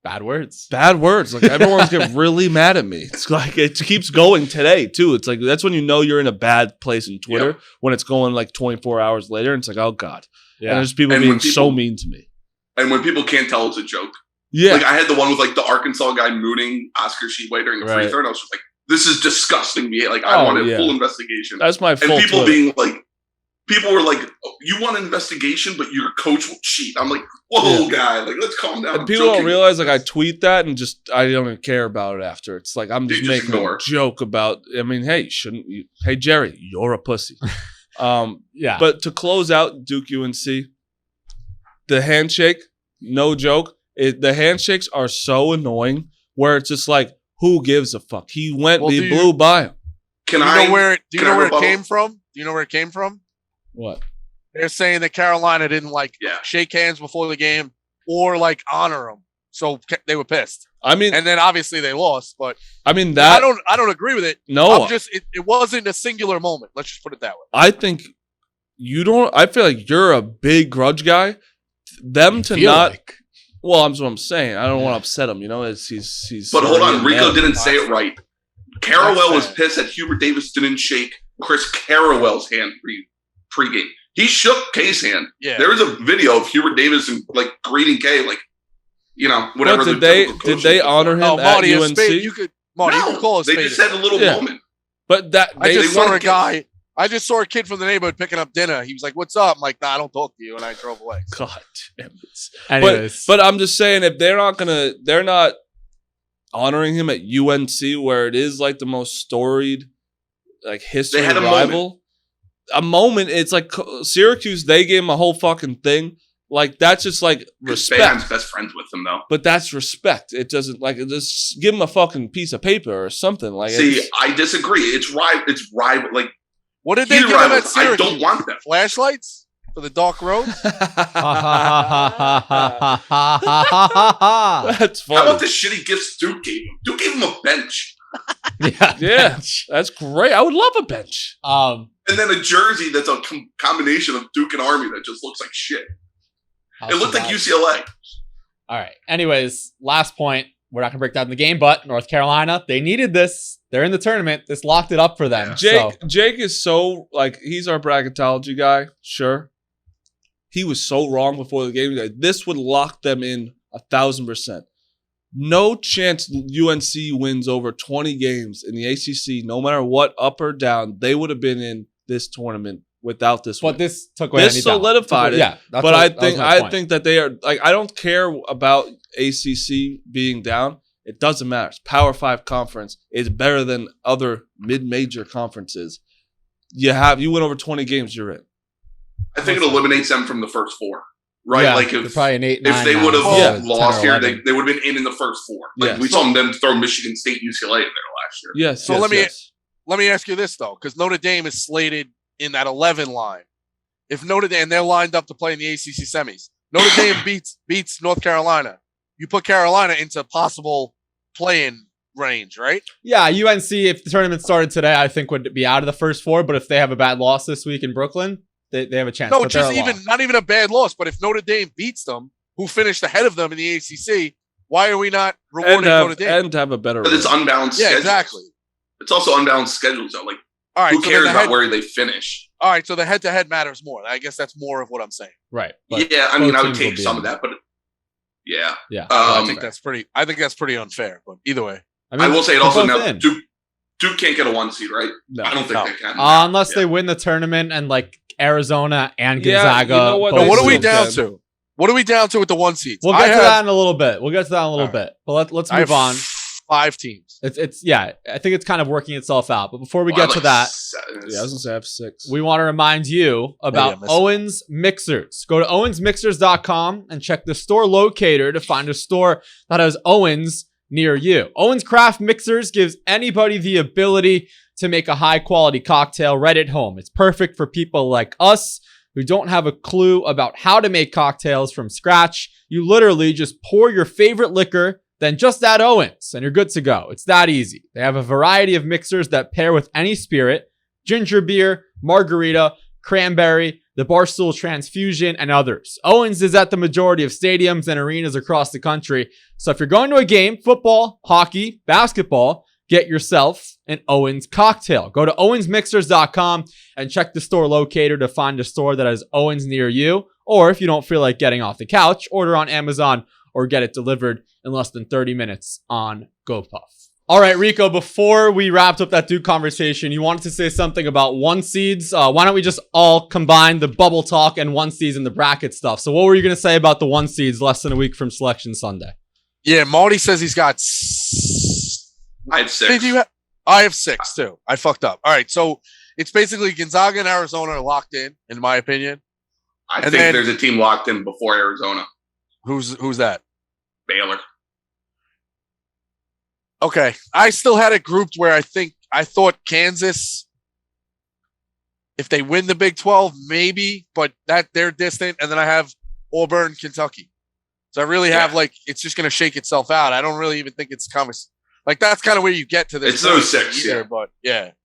bad words. Bad words. Like everyone's getting really mad at me. It's like it keeps going today too. It's like that's when you know you're in a bad place in Twitter Yep. when it's going like 24 hours later. And it's like, oh god. And Yeah. there's people And being when so people- mean to me. And when people can't tell it's a joke. Yeah. Like, I had the one with like the Arkansas guy mooning Oscar Sheway during a free Right. throw, and I was just like, this is disgusting. Like, I Oh, want a yeah. full investigation. That's my And full people Twitter. being like, people were like, oh, you want an investigation, but your coach will cheat. I'm like, whoa, guy, like, let's calm down. And I'm people don't joking. realize like I tweet that and just I don't even care about it after. It's like I'm just You just making ignore a it. joke about. I mean, hey, shouldn't you? Hey, Jerry, you're a pussy. Yeah. But to close out Duke UNC, the handshake, no joke. The handshakes are so annoying. Where it's just like, who gives a fuck? He went, Well, he do blew by him. Can Do I you know where it rebuttal? came from? Do you know where it came from? What? They're saying that Carolina didn't shake hands before the game or honor them, so they were pissed. I mean, and then obviously they lost, but I mean that I don't agree with it. No, it wasn't a singular moment. Let's just put it that way. I think you don't. I feel like you're a big grudge guy. Them to not. Well, that's what I'm saying. I don't want to upset him. He's. But hold on, Rico didn't say it right. Carrawell was pissed that Hubert Davis didn't shake Chris Carrawell's hand pregame. He shook K's hand. Yeah. There was a video of Hubert Davis and greeting K, whatever. But did they honor him at Marty, UNC? You could call a spade. They just had a little moment. But I just saw a kid from the neighborhood picking up dinner. He was like, "What's up?" I'm like, "Nah, I don't talk to you," and I drove away. God damn it. Anyways. But I'm just saying, if they're not honoring him at UNC, where it is the most storied history they had rival. A moment. It's like Syracuse. They gave him a whole fucking thing. That's just respect. Boeheim's best friends with him though. But that's respect. It doesn't just give him a fucking piece of paper or something. See, I disagree. It's rival. What did they give him at Syracuse? I don't want them. Flashlights for the dark road. That's funny. How about the shitty gifts Duke gave him? Duke gave him a bench. Yeah, that's great. I would love a bench. And then a jersey that's a combination of Duke and Army that just looks like shit. It looked like UCLA. All right. Anyways, last point. We're not going to break down the game, but North Carolina, they needed this. They're in the tournament. This locked it up for them. Yeah. Jake is so, he's our bracketology guy. Sure. He was so wrong before the game. This would lock them in 1,000%. No chance UNC wins over 20 games in the ACC, no matter what, up or down. They would have been in this tournament without this win. But this took away this solidified it. Yeah, but I think that they are I don't care about ACC being down. It doesn't matter. It's Power 5 conference. It's better than other mid-major conferences. You win over 20 games, you're in. I think it eliminates them from the first four. Right? Yeah, If probably an 8, if they would have lost here, 10 they would have been in the first four. Yes. We saw them throw Michigan State, UCLA in there last year. Yes. So let me ask you this though, because Notre Dame is slated in that 11 line. If Notre Dame, they're lined up to play in the ACC semis. Notre Dame beats North Carolina. You put Carolina into possible play-in range, right? Yeah, UNC, if the tournament started today, I think would be out of the first four. But if they have a bad loss this week in Brooklyn, they have a chance. No, not even a bad loss. But if Notre Dame beats them, who finished ahead of them in the ACC, why are we not rewarding Notre Dame? And have a better. But it's unbalanced. Yeah, schedules. Exactly. It's also unbalanced schedules. Though. All right, who cares about where they finish? All right, so the head-to-head matters more. I guess that's more of what I'm saying. Right. Yeah, I mean, I would take some of that, but yeah. Yeah. I think that's pretty unfair. But either way, I will say it also now. Duke can't get a 1 seed, right? No. I don't think they can. Unless they win the tournament and Arizona and Gonzaga. You know what? But what are we down to? What are we down to with the 1 seeds? We'll get to that in a little bit. But let's move on. 5 teams. It's I think it's kind of working itself out. But before we get to that, I was gonna say I have 6. we want to remind you about Owens Mixers. Go to owensmixers.com and check the store locator to find a store that has Owens near you. Owens Craft Mixers gives anybody the ability to make a high quality cocktail right at home. It's perfect for people like us who don't have a clue about how to make cocktails from scratch. You literally just pour your favorite liquor, then just add Owens, and you're good to go. It's that easy. They have a variety of mixers that pair with any spirit: ginger beer, margarita, cranberry, the Barstool Transfusion, and others. Owens is at the majority of stadiums and arenas across the country. So if you're going to a game, football, hockey, basketball, get yourself an Owens cocktail. Go to owensmixers.com and check the store locator to find a store that has Owens near you. Or if you don't feel like getting off the couch, order on Amazon or get it delivered in less than 30 minutes on GoPuff. All right, Rico, before we wrapped up that Duke conversation, you wanted to say something about 1 seeds. Why don't we just all combine the bubble talk and 1 seeds and the bracket stuff? So what were you going to say about the 1 seeds less than a week from Selection Sunday? Yeah, Marty says he's got... I have 6. I have 6, too. I fucked up. All right, so it's basically Gonzaga and Arizona are locked in my opinion. I think there's a team locked in before Arizona. Who's that? Baylor. Okay. I still had it grouped where I thought Kansas If they win the Big 12, maybe, but that they're distant. And then I have Auburn, Kentucky. So I really have it's just going to shake itself out. I don't really even think it's that's kind of where you get to this. It's those 6, either, but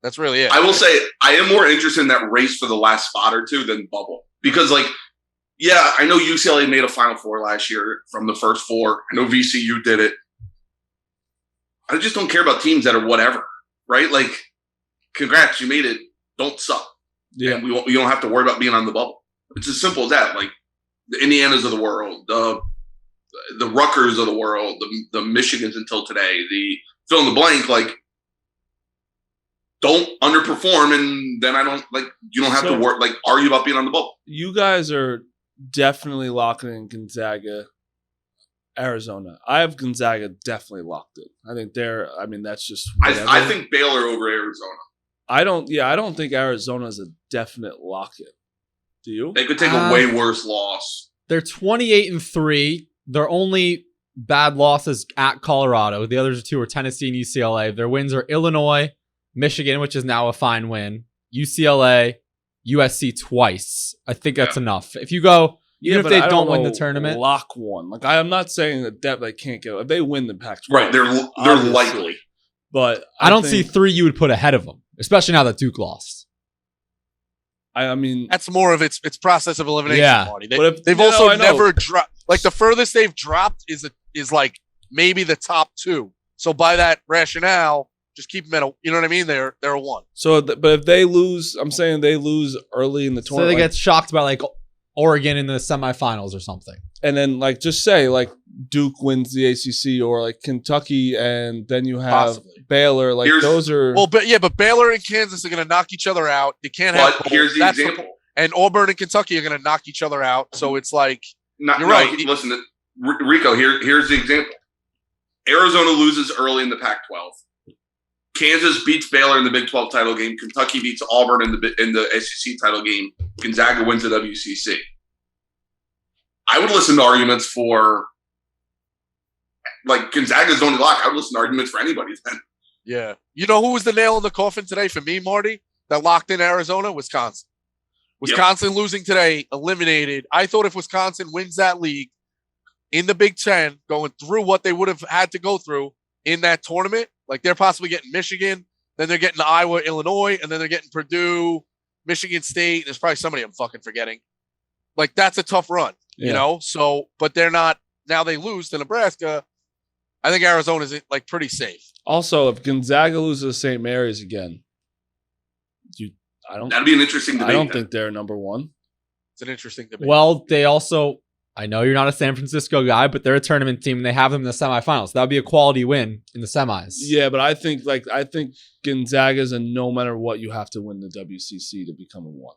that's really it. I will say I am more interested in that race for the last spot or two than bubble because I know UCLA made a Final Four last year from the first 4. I know VCU did it. I just don't care about teams that are whatever, right? Like, congrats, you made it. Don't suck. Yeah, and we don't have to worry about being on the bubble. It's as simple as that. Like the Indianas of the world, the Rutgers of the world, the Michigans until today, the fill in the blank. Like, don't underperform, and then you don't have to work argue about being on the bubble. You guys are definitely locking in Gonzaga, Arizona. I have Gonzaga definitely locked in. I think that's just. I think Baylor over Arizona. I don't think Arizona is a definite lock-in. Do you? They could take a way worse loss. They're 28-3. Their only bad losses at Colorado. The other 2 are Tennessee and UCLA. Their wins are Illinois, Michigan, which is now a fine win, UCLA, USC twice. I think that's enough. If you go, even if they don't win the tournament, lock one. Like I'm not saying that they can't go. If they win the Pac-12, right? They're likely, but I don't see 3 you would put ahead of them. Especially now that Duke lost. I mean, that's more of its process of elimination, Marty. They've also never dropped. Like the furthest they've dropped is maybe the top 2. So by that rationale, just keep them at you know what I mean? They're a 1. So, but if they lose, I'm saying they lose early in the tournament. So they get shocked by Oregon in the semifinals or something. And then just say Duke wins the ACC or Kentucky, and then you have Baylor. Those are but Baylor and Kansas are going to knock each other out. You can't have. But here's the example. And Auburn and Kentucky are going to knock each other out. So it's right. Listen, Rico. Here's the example. Arizona loses early in the Pac-12. Kansas beats Baylor in the Big 12 title game. Kentucky beats Auburn in the SEC title game. Gonzaga wins the WCC. I would listen to arguments for Gonzaga's only lock. I would listen to arguments for anybody then. Yeah. You know who was the nail in the coffin today for me, Marty? That locked in Arizona? Wisconsin. Wisconsin losing today, eliminated. I thought if Wisconsin wins that league in the Big Ten, going through what they would have had to go through in that tournament, they're possibly getting Michigan, then they're getting Iowa, Illinois, and then they're getting Purdue, Michigan State. There's probably somebody I'm fucking forgetting. That's a tough run, you know? So, but they're not, now they lose to Nebraska. I think Arizona's pretty safe. Also, if Gonzaga loses St. Mary's again, that'd be an interesting debate. I don't think they're number 1. It's an interesting debate. Well, they also, I know you're not a San Francisco guy, but they're a tournament team and they have them in the semifinals. That would be a quality win in the semis. Yeah, but I think Gonzaga's a no matter what, you have to win the WCC to become a 1.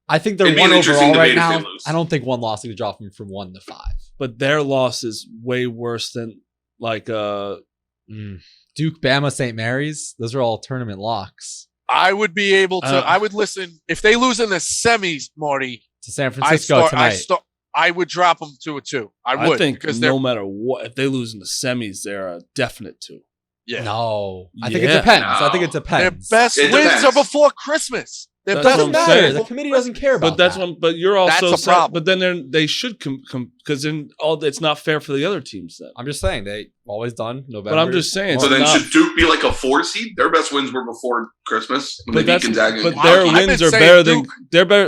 I think they're 1 overall right now. I don't think one loss could drop them from 1 to 5. But their loss is way worse than Duke, Bama, St. Mary's. Those are all tournament locks. I would be able to. I would listen if they lose in the semis, Marty, to San Francisco tonight. I would drop them to a 2. I think because no matter what, if they lose in the semis, they're a definite 2. Yeah. No, I think it depends. No. I think it depends. Their best wins are before Christmas. It doesn't matter. The committee doesn't care about that. But you're also that's a problem. But then they should because then it's not fair for the other teams. Then I'm just saying they always done November. But I'm just saying. So then should Duke be a 4 seed? Their best wins were before Christmas when they beat Gonzaga. But their wins are better than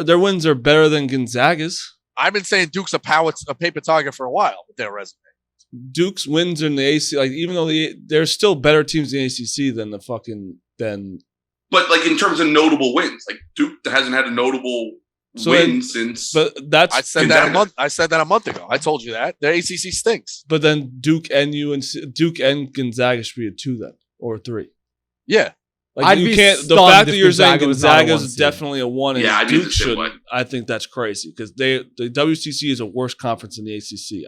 their wins are better than Gonzaga's. I've been saying Duke's a paper target for a while with their resume. Duke's wins in the ACC, even though there's still better teams in the ACC than But in terms of notable wins, Duke hasn't had a notable win since. But that's I said Gonzaga. I said that a month ago. I told you that the ACC stinks. But then Duke and Gonzaga should be a 2 then or a 3. Yeah, you can't. The fact that you're saying Gonzaga is definitely a 1 and Duke shouldn't. I think that's crazy because the WCC is a worse conference than the ACC.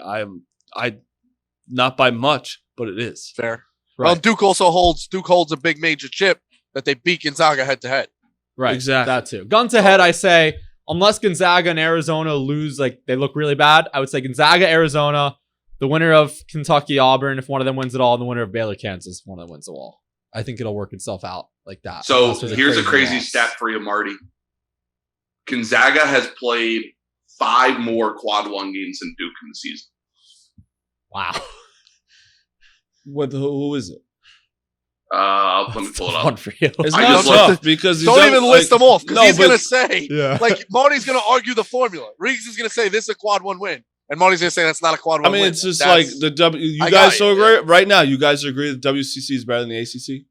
I not by much, but it is fair. Right. Well, Duke holds a big major chip that they beat Gonzaga head to head. Right, exactly. That too. Gun to head, I say, unless Gonzaga and Arizona lose, they look really bad, I would say Gonzaga, Arizona, the winner of Kentucky, Auburn, if one of them wins it all, and the winner of Baylor, Kansas, if one of them wins it all. I think it'll work itself out like that. So here's a crazy stat for you, Marty. Gonzaga has played 5 more quad 1 games than Duke in the season. Wow. Who is it? Let me pull it up. One for you. It's I not just tough because Don't even list them off because he's going to say, Yeah. like, Marty's going to argue the formula. Riggs is going to say this is a quad 1 win. And Marty's going to say that's not a quad 1 I mean, win. it's just That's- like the W. You I guys got so it. agree right now. You guys agree that WCC is better than the ACC?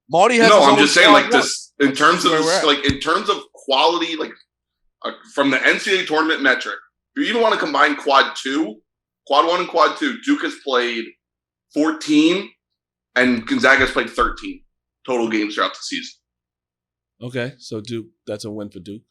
Marty has No, his I'm own just saying, quad like one. this in terms of That's where we're at. in terms of quality, like from the NCAA tournament metric. If you even want to combine quad 1 and quad 2, Duke has played 14, and Gonzaga has played 13 total games throughout the season. Okay, so Duke, that's a win for Duke.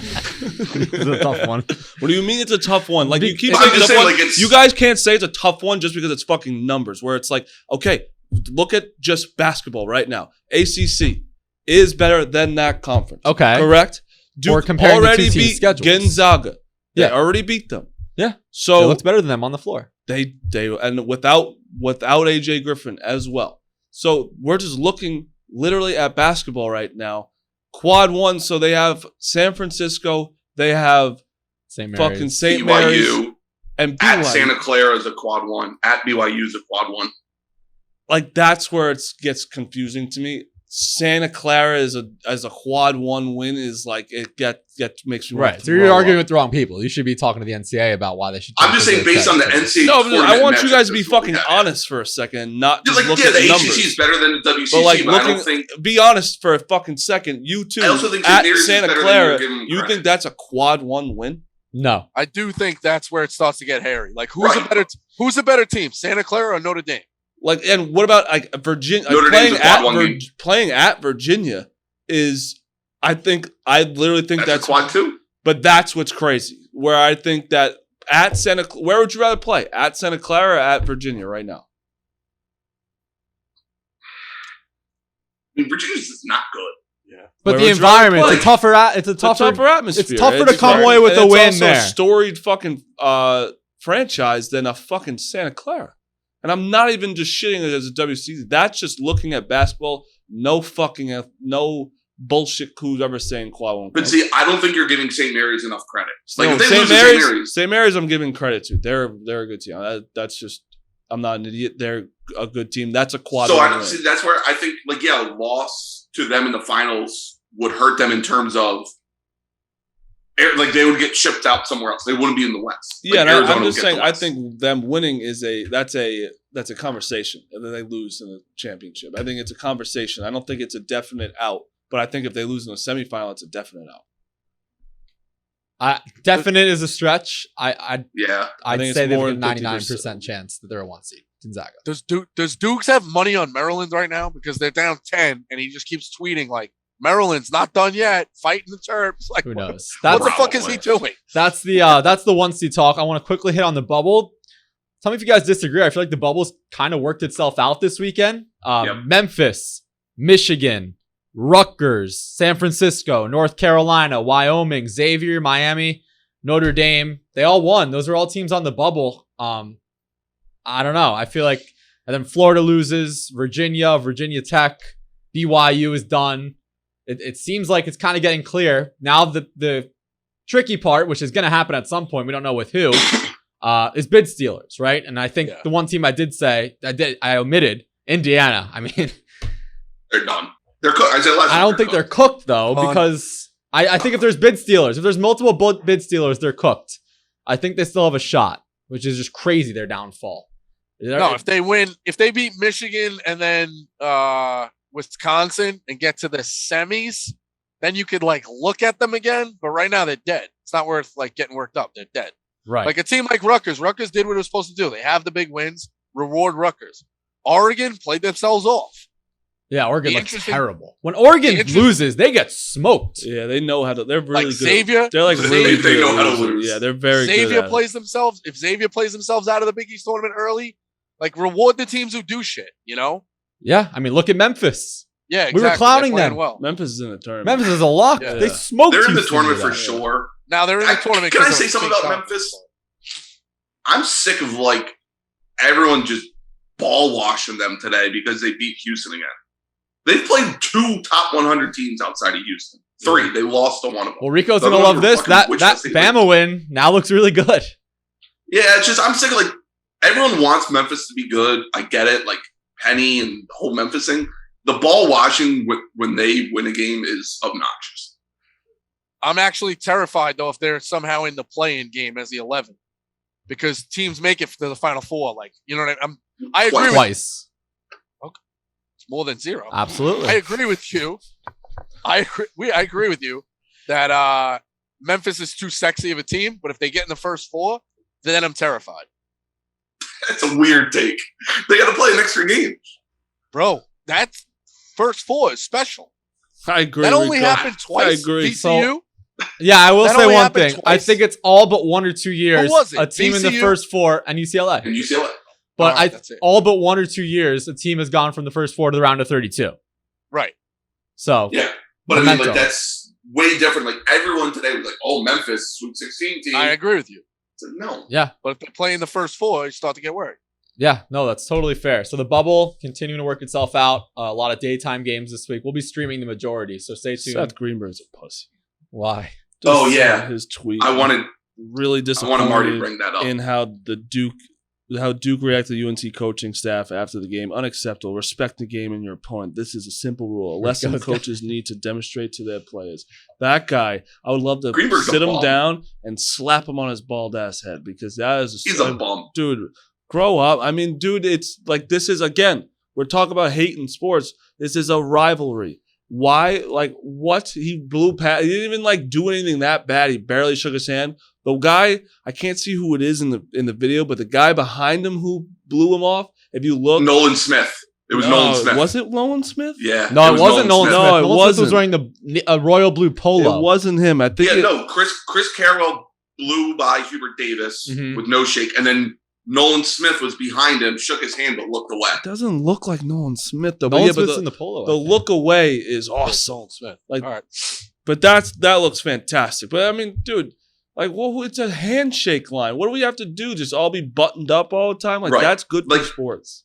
It's a tough one. What do you mean it's a tough one? Like you keep I'm saying just it's a saying, one. like, it's- You guys can't say it's a tough one just because it's fucking numbers. Where it's like, okay, look at just basketball right now. ACC is better than that conference. Okay. Correct? Duke Or comparing the already two teams' beat schedules. Gonzaga. They Yeah. already beat them. Yeah. It So looks better than them on the floor. they and without AJ Griffin as well. So we're just looking literally at basketball right now. Quad 1, so they have San Francisco, they have Same fucking St. Mary's BYU and at BYU. Santa Clara is a quad 1. At BYU is a quad 1. Like that's where it gets confusing to me. Santa Clara as a quad 1 win is like it makes me want Right. to So you're throw arguing up. with the wrong people. You should be talking to the NCAA about why they should. I'm just saying, based on the NCAA No, but tournament I want you guys to be metrics, is what fucking we have. honest for a second, and not Yeah, just like, look yeah, at the the numbers. ACC is better than the WCC, But like but I don't think be honest for a fucking second. You two I also think St. at Mary's is Santa better than Clara, you're giving them you credit. think that's a quad 1 win? No. I do think that's where it starts to get hairy. Like, who's Right. a better team, Santa Clara or Notre Dame? Like, and what about like Virginia? Notre Dame's Playing a quad at 1 game. playing at Virginia is, I literally think That's a quad 2. but that's what's crazy. Where I think that at where would you rather play? At Santa Clara or at Virginia right now? I mean, Virginia's is not good. But Where the would you rather environment, play? it's a tougher. It's a It's a tougher. tougher atmosphere. It's tougher to come very- away with and a it's win also there. a storied fucking franchise than a fucking Santa Clara. And I'm not even just shitting it as a WCC. That's just looking at basketball. No bullshit who's ever saying quad 1. But see, I don't think you're giving St. Mary's enough credit. Like, No, if they St. lose to Mary's, St. Mary's, I'm giving credit to. They're a good team. That's just, I'm not an idiot. They're a good team. That's a quad. So 1 I don't win. see. That's where I think, like, yeah, a loss to them in the finals would hurt them in terms of, like, they would get shipped out somewhere else. They wouldn't be in the West. Like, Yeah, and Arizona I'm would just get saying. the I West. think them winning is that's a conversation, and then they lose in the championship. I think it's a conversation. I don't think it's a definite out, but I think if they lose in the semifinal, it's a definite out. Definite is a stretch. I'd Yeah, I think say it's they more have a than 99% chance that they're a 1 seed. Gonzaga. Does Dukes have money on Maryland right now because they're down 10 and he just keeps tweeting like Maryland's not done yet, fighting the Terps. Like, Who knows? What That's the fuck is he doing? That's the 1 seed talk. I want to quickly hit on the bubble. Tell me if you guys disagree. I feel like the bubble's kind of worked itself out this weekend. Yep. Memphis, Michigan, Rutgers, San Francisco, North Carolina, Wyoming, Xavier, Miami, Notre Dame. They all won. Those are all teams on the bubble. I don't know. I feel like, and then Florida loses, Virginia Tech, BYU is done. It seems like it's kind of getting clear. Now the tricky part, which is going to happen at some point, we don't know with who, is bid stealers, right? And I think the one team I omitted, Indiana. I mean, they're done. They're cooked. I said last. I don't think they're cooked though, because I think if there's bid stealers, if there's multiple bid stealers, they're cooked. I think they still have a shot, which is just crazy, their downfall. No, if they beat Michigan and then Wisconsin and get to the semis, then you could like look at them again. But right now they're dead. It's not worth like getting worked up. They're dead. Right. Like a team like Rutgers. Rutgers did what it was supposed to do. They have the big wins. Reward Rutgers. Oregon played themselves off. Yeah, Oregon The looks interesting- terrible. When Oregon loses, they get smoked. Yeah, they know how to. They're really Like good. Xavier, They're like really They good. know at how to losing. lose. Yeah, they're very good. Xavier At plays themselves. If Xavier plays themselves out of the Big East tournament early, like reward the teams who do shit. You know? Yeah, I mean, look at Memphis. Yeah, We were exactly. clowning They're playing them. well. it. Memphis is in the tournament. Memphis is a lock. Yeah. They smoked. They're in the Houston tournament today. for sure. Now they're in the tournament. Can I 'cause say of something Big about Conference. Memphis? I'm sick of like everyone just ball washing them today because they beat Houston again. They've played 2 top 100 teams outside of Houston. 3. They lost to one of them. Well, Rico's The going to other love ones this. were That fucking Bama win now looks really good. Yeah, it's just, I'm sick of, like, everyone wants Memphis to be good. I get it. Like, Penny and the whole Memphis thing. The ball washing when they win a game is obnoxious. I'm actually terrified, though, if they're somehow in the play-in game as the 11. Because teams make it to the Final Four. Like, you know what I agree with Twice. Okay. It's more than 0. Absolutely. I agree with you. I agree with you that Memphis is too sexy of a team, but if they get in the first 4, then I'm terrified. That's a weird take. They got to play an extra game. Bro, that first 4 is special. I agree. That only Rico. happened twice. I agree. VCU? Yeah, I will That say only one happened thing. twice? I think it's all but 1 or 2 years. Who was it? A team in the VCU? first 4 and UCLA. And UCLA. But All right, that's it. all but 1 or 2 years, a team has gone from the first 4 to the round of 32. Right. So Yeah. But I mean, Memento. like, that's way different. Like, everyone today was like, oh, Memphis, Sweet 16 team. I agree with you. It's like, no. yeah. But if they're playing the first 4, you start to get worried. Yeah, no, that's totally fair. So the bubble continuing to work itself out. A lot of daytime games this week. We'll be streaming the majority, so stay tuned. Seth Greenberg's a pussy. Why? Oh, Just yeah. his tweet. I wanted really disappointed Marty to bring that up. in how Duke reacted to the UNC coaching staff after the game. Unacceptable. Respect the game and your opponent. This is a simple rule. A lesson coaches need to demonstrate to their players. That guy, I would love to Greenberg's sit a him bum. down and slap him on his bald ass head because that is He's a bum. Dude, grow up. I mean, dude, it's like this is, again, we're talking about hate in sports. This is a rivalry. Why? Like, what? He blew past. He didn't even, like, do anything that bad. He barely shook his hand. The guy, I can't see who it is in the video, but the guy behind him who blew him off, if you look. Nolan Smith. It was Nolan Smith. Was it Nolan Smith? Yeah. No, it wasn't Nolan Smith. No, it Nolan Smith was wasn't. wearing a royal blue polo. It wasn't him. I think. Yeah, no. Chris Carroll blew by Hubert Davis Mhm. with no shake, and then Nolan Smith was behind him, shook his hand, but looked away. It doesn't look like Nolan Smith though. Nolan But Smith's yeah, in the polo. the look away is awesome. Nolan Smith. Like, All right. but that looks fantastic. But I mean, dude, like, well, it's a handshake line. What do we have to do? Just all be buttoned up all the time? Like, Right. that's good for Like- sports.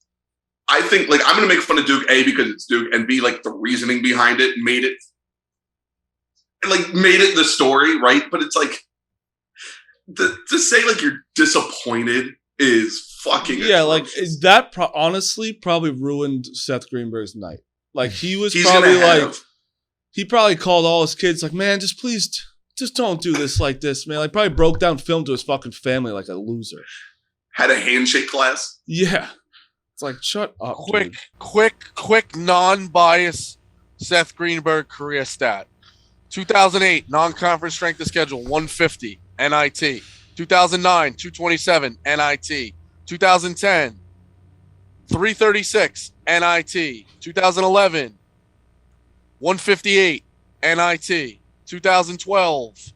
I think, like, I'm going to make fun of Duke, A, because it's Duke, and B, like, the reasoning behind it made it the story, right? But it's like, to say, like, you're disappointed is fucking Yeah, like atrocious. that. Honestly, probably ruined Seth Greenberg's night. Like he was He's probably gonna like have, he probably called all his kids like, man, just please, just don't do this like this, man. Like probably broke down film to his fucking family like a loser. had a handshake class. Yeah, it's like shut up. dude. Quick, non-bias Seth Greenberg career stat. 2008, non-conference strength of schedule, 150, NIT. 2009, 227, NIT. 2010, 336, NIT. 2011, 158, NIT. 2012,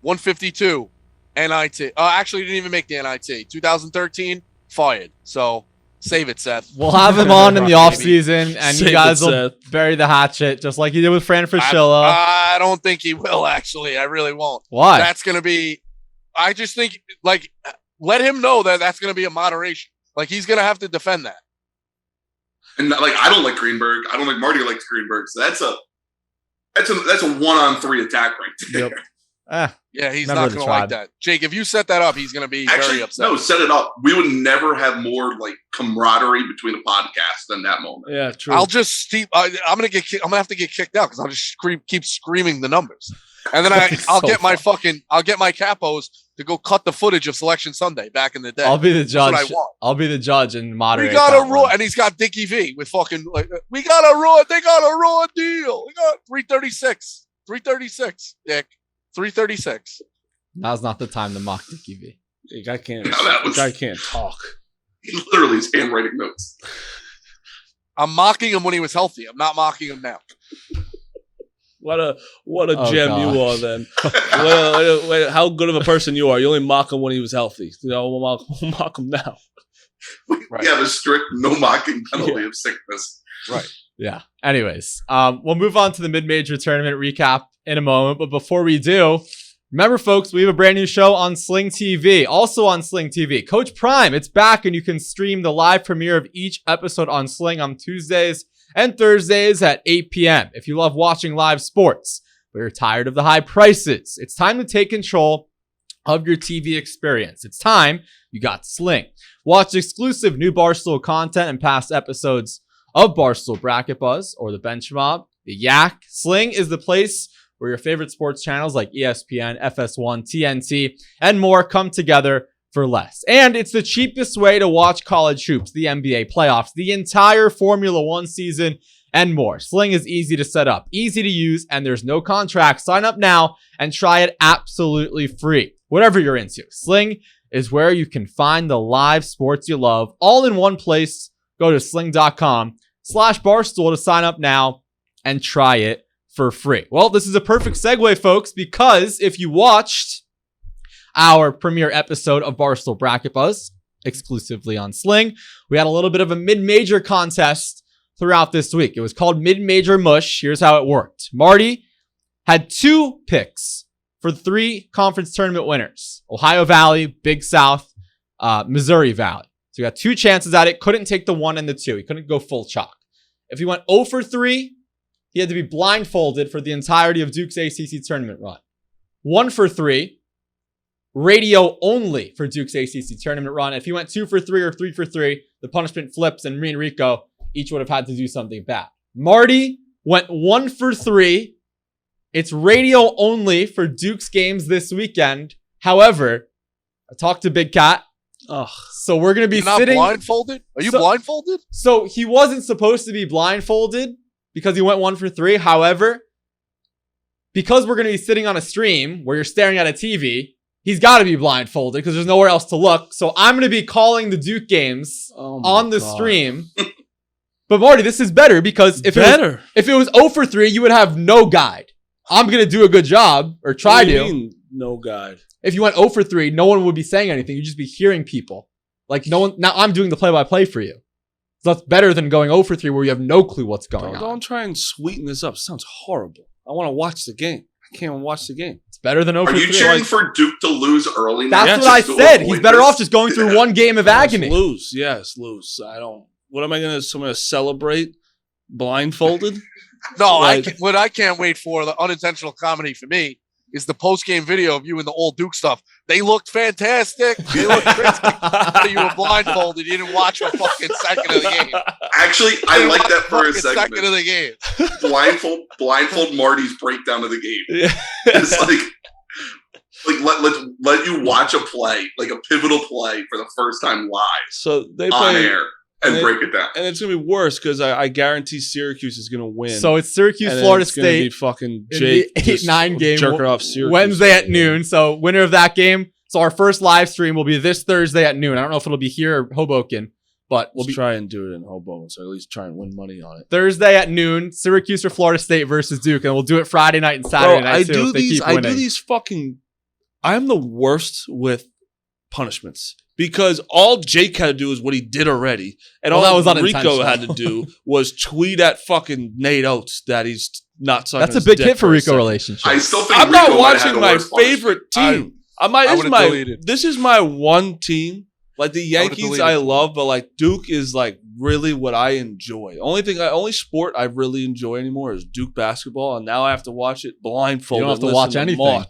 152, NIT. Actually, he didn't even make the NIT. 2013, fired. So, save it, Seth. We'll have him on in the Rock, offseason, and Save you guys it, will Seth. bury the hatchet just like you did with Fran Fraschilla. I don't think he will, actually. I really won't. Why? That's going to be, I just think, like, let him know that that's going to be a moderation. Like, he's going to have to defend that. And like, I don't like Greenberg. I don't like Marty likes Greenberg. So that's a 1-on-3 attack right there. Yep. Yeah, he's Member not of the going to like tribe. that. Jake, if you set that up, he's going to be Actually, very upset. no, set it up. We would never have more like camaraderie between a podcast than that moment. Yeah, true. I'll just I'm going to have to get kicked out because I'll just keep screaming the numbers. And then I'll So get my capos to go cut the footage of Selection Sunday back in the day. I'll be the That's judge. what I want. I'll be the judge and moderate. We got that a raw, one. and he's got Dickie V with fucking like, they got a raw deal. We got 336, Dick, 336. Now's not the time to mock Dickie V. The guy can't. No, that was- the guy can't talk. He literally is handwriting notes. I'm mocking him when he was healthy. I'm not mocking him now. What a Oh, gem gosh. you are then. Wait, how good of a person you are. You only mock him when he was healthy. You know, we'll mock him now. Right. We have a strict no mocking penalty of sickness. Right. Yeah. Anyways, we'll move on to the mid-major tournament recap in a moment. But before we do, remember, folks, we have a brand new show on Sling TV. Also on Sling TV, Coach Prime. It's back, and you can stream the live premiere of each episode on Sling on Tuesdays and Thursdays at 8 p.m. If you love watching live sports, but you're tired of the high prices, it's time to take control of your TV experience. It's time you got Sling. Watch exclusive new Barstool content and past episodes of Barstool Bracket Buzz or the Bench Mob, the Yak. Sling is the place where your favorite sports channels like ESPN, FS1, TNT, and more come together for less. And it's the cheapest way to watch college hoops, the NBA playoffs, the entire Formula One season, and more. Sling is easy to set up, easy to use, and there's no contract. Sign up now and try it absolutely free. Whatever you're into, Sling is where you can find the live sports you love all in one place. Go to sling.com/Barstool to sign up now and try it for free. Well, this is a perfect segue, folks, because if you watched our premiere episode of Barstool Bracket Buzz exclusively on Sling, we had a little bit of a mid-major contest throughout this week. It was called Mid-Major Mush. Here's how it worked. Marty had 2 picks for 3 conference tournament winners: Ohio Valley, Big South, Missouri Valley. So he got 2 chances at it. Couldn't take the 1 and the 2. He couldn't go full chalk. If he went 0 for 3, he had to be blindfolded for the entirety of Duke's ACC tournament run. 1 for 3, radio only for Duke's ACC tournament run. If he went 2 for 3 or 3 for 3, the punishment flips, and me and Rico each would have had to do something bad. Marty went 1 for 3. It's radio only for Duke's games this weekend. However, I talked to Big Cat. So we're going to be You're sitting... not blindfolded? Are you blindfolded? So he wasn't supposed to be blindfolded because he went 1 for 3. However, because we're going to be sitting on a stream where you're staring at a TV, he's got to be blindfolded because there's nowhere else to look. So I'm going to be calling the Duke games on the stream. But Marty, this is better because if it was 0 for 3, you would have no guide. I'm going to do a good job, or try to. What do you mean, no guide? If you went 0 for 3, no one would be saying anything. You'd just be hearing people. Like no one. Now I'm doing the play-by-play for you. So that's better than going 0 for 3 where you have no clue what's going on. Don't try and sweeten this up. It sounds horrible. I want to watch the game. I can't even watch the game. It's better than 0 for 3. Are you cheering for Duke to lose early? That's what I said. He's better off just going through one game of agony. Lose. Yes, lose. I don't. What am I going to celebrate? Blindfolded? No, what I can't wait for, the unintentional comedy for me, is the post-game video of you and the old Duke stuff. They looked fantastic. They looked crazy. You were blindfolded. You didn't watch a fucking second of the game. Actually, I like that for a segment. Second of the game. Blindfold Marty's breakdown of the game. Yeah. It's let you watch a play, like a pivotal play for the first time live. So they on play air. And break it down. And it's going to be worse because I guarantee Syracuse is going to win. So it's Syracuse, Florida it's State. It's going to be fucking Jake. 8-9 game. Jerking off Syracuse. Wednesday at noon. So winner of that game. So our first live stream will be this Thursday at noon. I don't know if it'll be here or Hoboken, but we'll try and do it in Hoboken. So at least try and win money on it. Thursday at noon, Syracuse or Florida State versus Duke. And we'll do it Friday night and Saturday night too. I do these fucking... I'm the worst with punishments. Because all Jake had to do is what he did already. And all that Rico had to do was tweet at fucking Nate Oates that he's not sucking. That's a big hit for Rico relationship. I still think I'm Rico not watching my favorite team. This is my one team. Like the Yankees I love, but like Duke is like really what I enjoy. Only sport I really enjoy anymore is Duke basketball. And now I have to watch it blindfolded. You don't have to watch anything.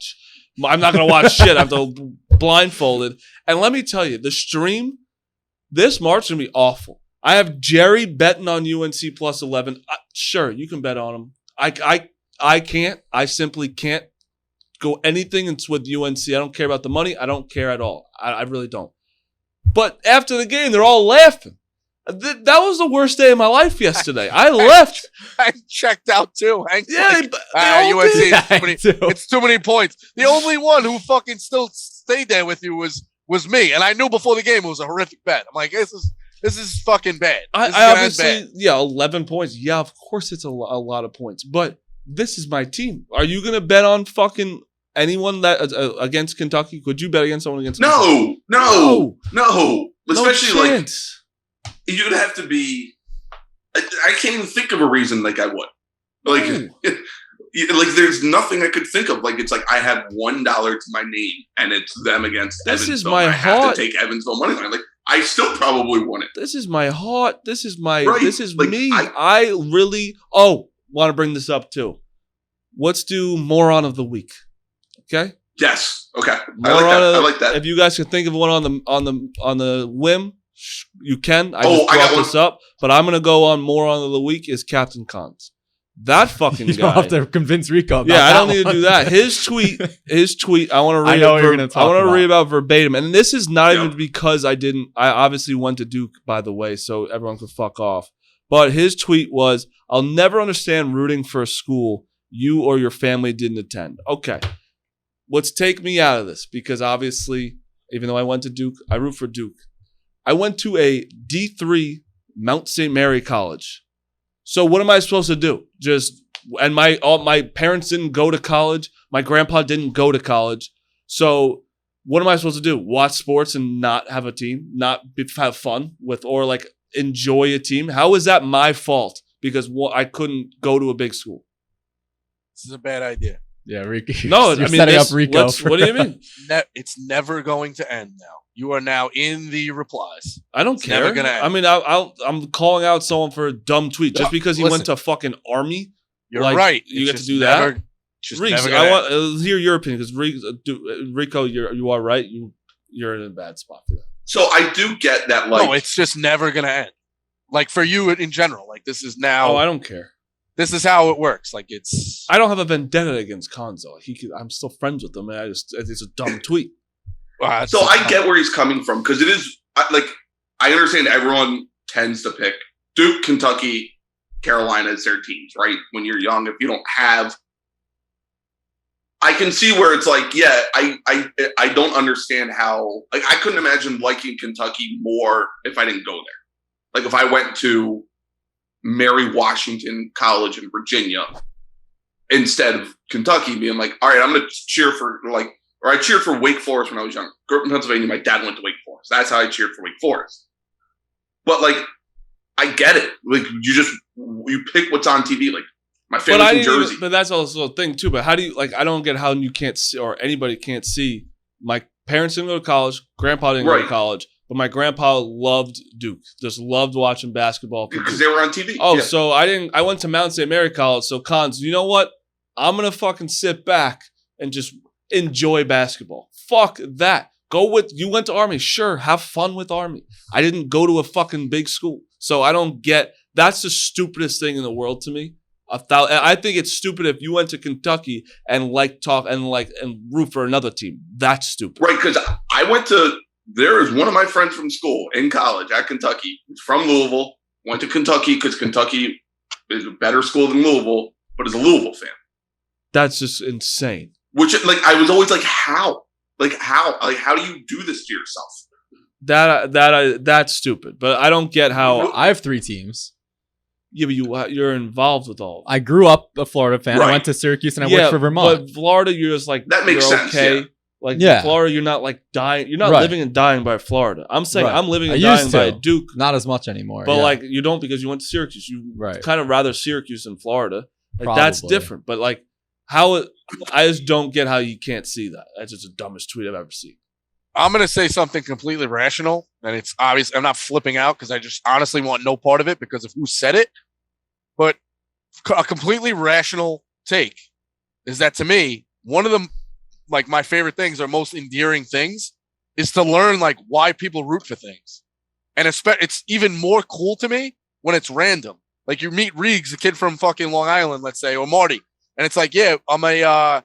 I'm not going to watch shit. I have to blindfolded. And let me tell you, the stream this March is going to be awful. I have Jerry betting on UNC plus 11. Sure, you can bet on him. I can't. I simply can't go anything with UNC. I don't care about the money. I don't care at all. I really don't. But after the game, they're all laughing. That was the worst day of my life yesterday. I left. I checked out too. UNC UNC. It's too many points. The only one who fucking still stayed there with you was me, and I knew before the game it was a horrific bet. I'm like, this is fucking bad. I obviously, 11 points. Yeah, of course it's a lot of points, but this is my team. Are you gonna bet on fucking anyone that against Kentucky? Could you bet against someone against Kentucky? No. Especially no like you'd have to be. I can't even think of a reason like I would. Like there's nothing I could think of. Like it's like I have $1 to my name and it's them against this Evansville. Is my I heart. have to take Evansville money line. Like I still probably won it. This is my heart. This is my. Right. This is Like, me. I really. Oh, want to bring this up too. Let's do Moron of the Week. Okay. Yes. Okay. Moron I like that. If you guys can think of one on the whim, you can. I got brought one. this up, but I'm gonna go on Moron of the Week is Captain Cons. That fucking You guy. don't have to convince Rico about I don't that need to one. do that. His tweet. I want to read. I know what you're gonna talk I want to about. read about verbatim, and this is not even because I obviously went to Duke, by the way, so everyone could fuck off. But his tweet was, "I'll never understand rooting for a school you or your family didn't attend." Okay, let's take me out of this because obviously, even though I went to Duke, I root for Duke. I went to a D3 Mount St. Mary College. So what am I supposed to do? And my parents didn't go to college. My grandpa didn't go to college. So what am I supposed to do? Watch sports and not have a team, have fun with, or like enjoy a team? How is that my fault? Because I couldn't go to a big school. This is a bad idea. Yeah, Rico. No, you're I mean, setting up Rico. what do you mean? It's never going to end now. You are now in the replies. I don't It's care. never gonna end. I mean, I'm calling out someone for a dumb tweet just because he went to fucking Army. You're like, right. You It's get to just do never, that. Just Reeks, never I gonna want end. hear your opinion because Rico, you are right. You're in a bad spot for that. So I do get that. Like, No, it's just never gonna end. Like for you in general, like this is now. Oh, I don't care. This is how it works. Like it's. I don't have a vendetta against Konzo. I'm still friends with him, and it's a dumb tweet. So I get where he's coming from because it is like I understand everyone tends to pick Duke, Kentucky, Carolina as their teams, right? When you're young, if you don't have, I can see where it's like, yeah, I don't understand how. Like I couldn't imagine liking Kentucky more if I didn't go there. Like if I went to Mary Washington College in Virginia instead of Kentucky, being like, all right, I'm gonna cheer for like. Or I cheered for Wake Forest when I was young. Grew up in Pennsylvania. My dad went to Wake Forest. That's how I cheered for Wake Forest. But like, I get it. Like you pick what's on TV. Like my family's in Jersey. But that's also a thing too. But how do you like? I don't get how you can't see or anybody can't see. My parents didn't go to college. Grandpa didn't go to college. But my grandpa loved Duke. Just loved watching basketball because they were on TV. Oh, yeah. So I went to Mount St. Mary College. So Cons, you know what? I'm gonna fucking sit back and just enjoy basketball. Fuck that. You went to Army. Sure, have fun with Army. I didn't go to a fucking big school. So I don't get, that's the stupidest thing in the world to me. I think it's stupid if you went to Kentucky and and root for another team. That's stupid. Right, because there is one of my friends from school in college at Kentucky, from Louisville, went to Kentucky because Kentucky is a better school than Louisville, but is a Louisville fan. That's just insane. Which, like, I was always like, how? Like, how? Like, how do you do this to yourself? That's stupid. But I don't get how. I have 3 teams. Yeah, but you're involved with all of them. I grew up a Florida fan. Right. I went to Syracuse and I worked for Vermont. But Florida, you're just like, that makes sense. Okay. Yeah. Like, yeah. Florida, you're not like dying. You're not living and dying by Florida. I'm saying I'm living and dying by Duke. Not as much anymore. But like, you don't because you went to Syracuse. You kind of rather Syracuse than Florida. Like, that's different. But like, I just don't get how you can't see that. That's just the dumbest tweet I've ever seen. I'm going to say something completely rational, and it's obvious. I'm not flipping out because I just honestly want no part of it because of who said it. But a completely rational take is that to me, one of them, like my favorite things or most endearing things is to learn like why people root for things. And it's even more cool to me when it's random. Like you meet Riggs, a kid from fucking Long Island, let's say, or Marty. And it's like, yeah, I'm a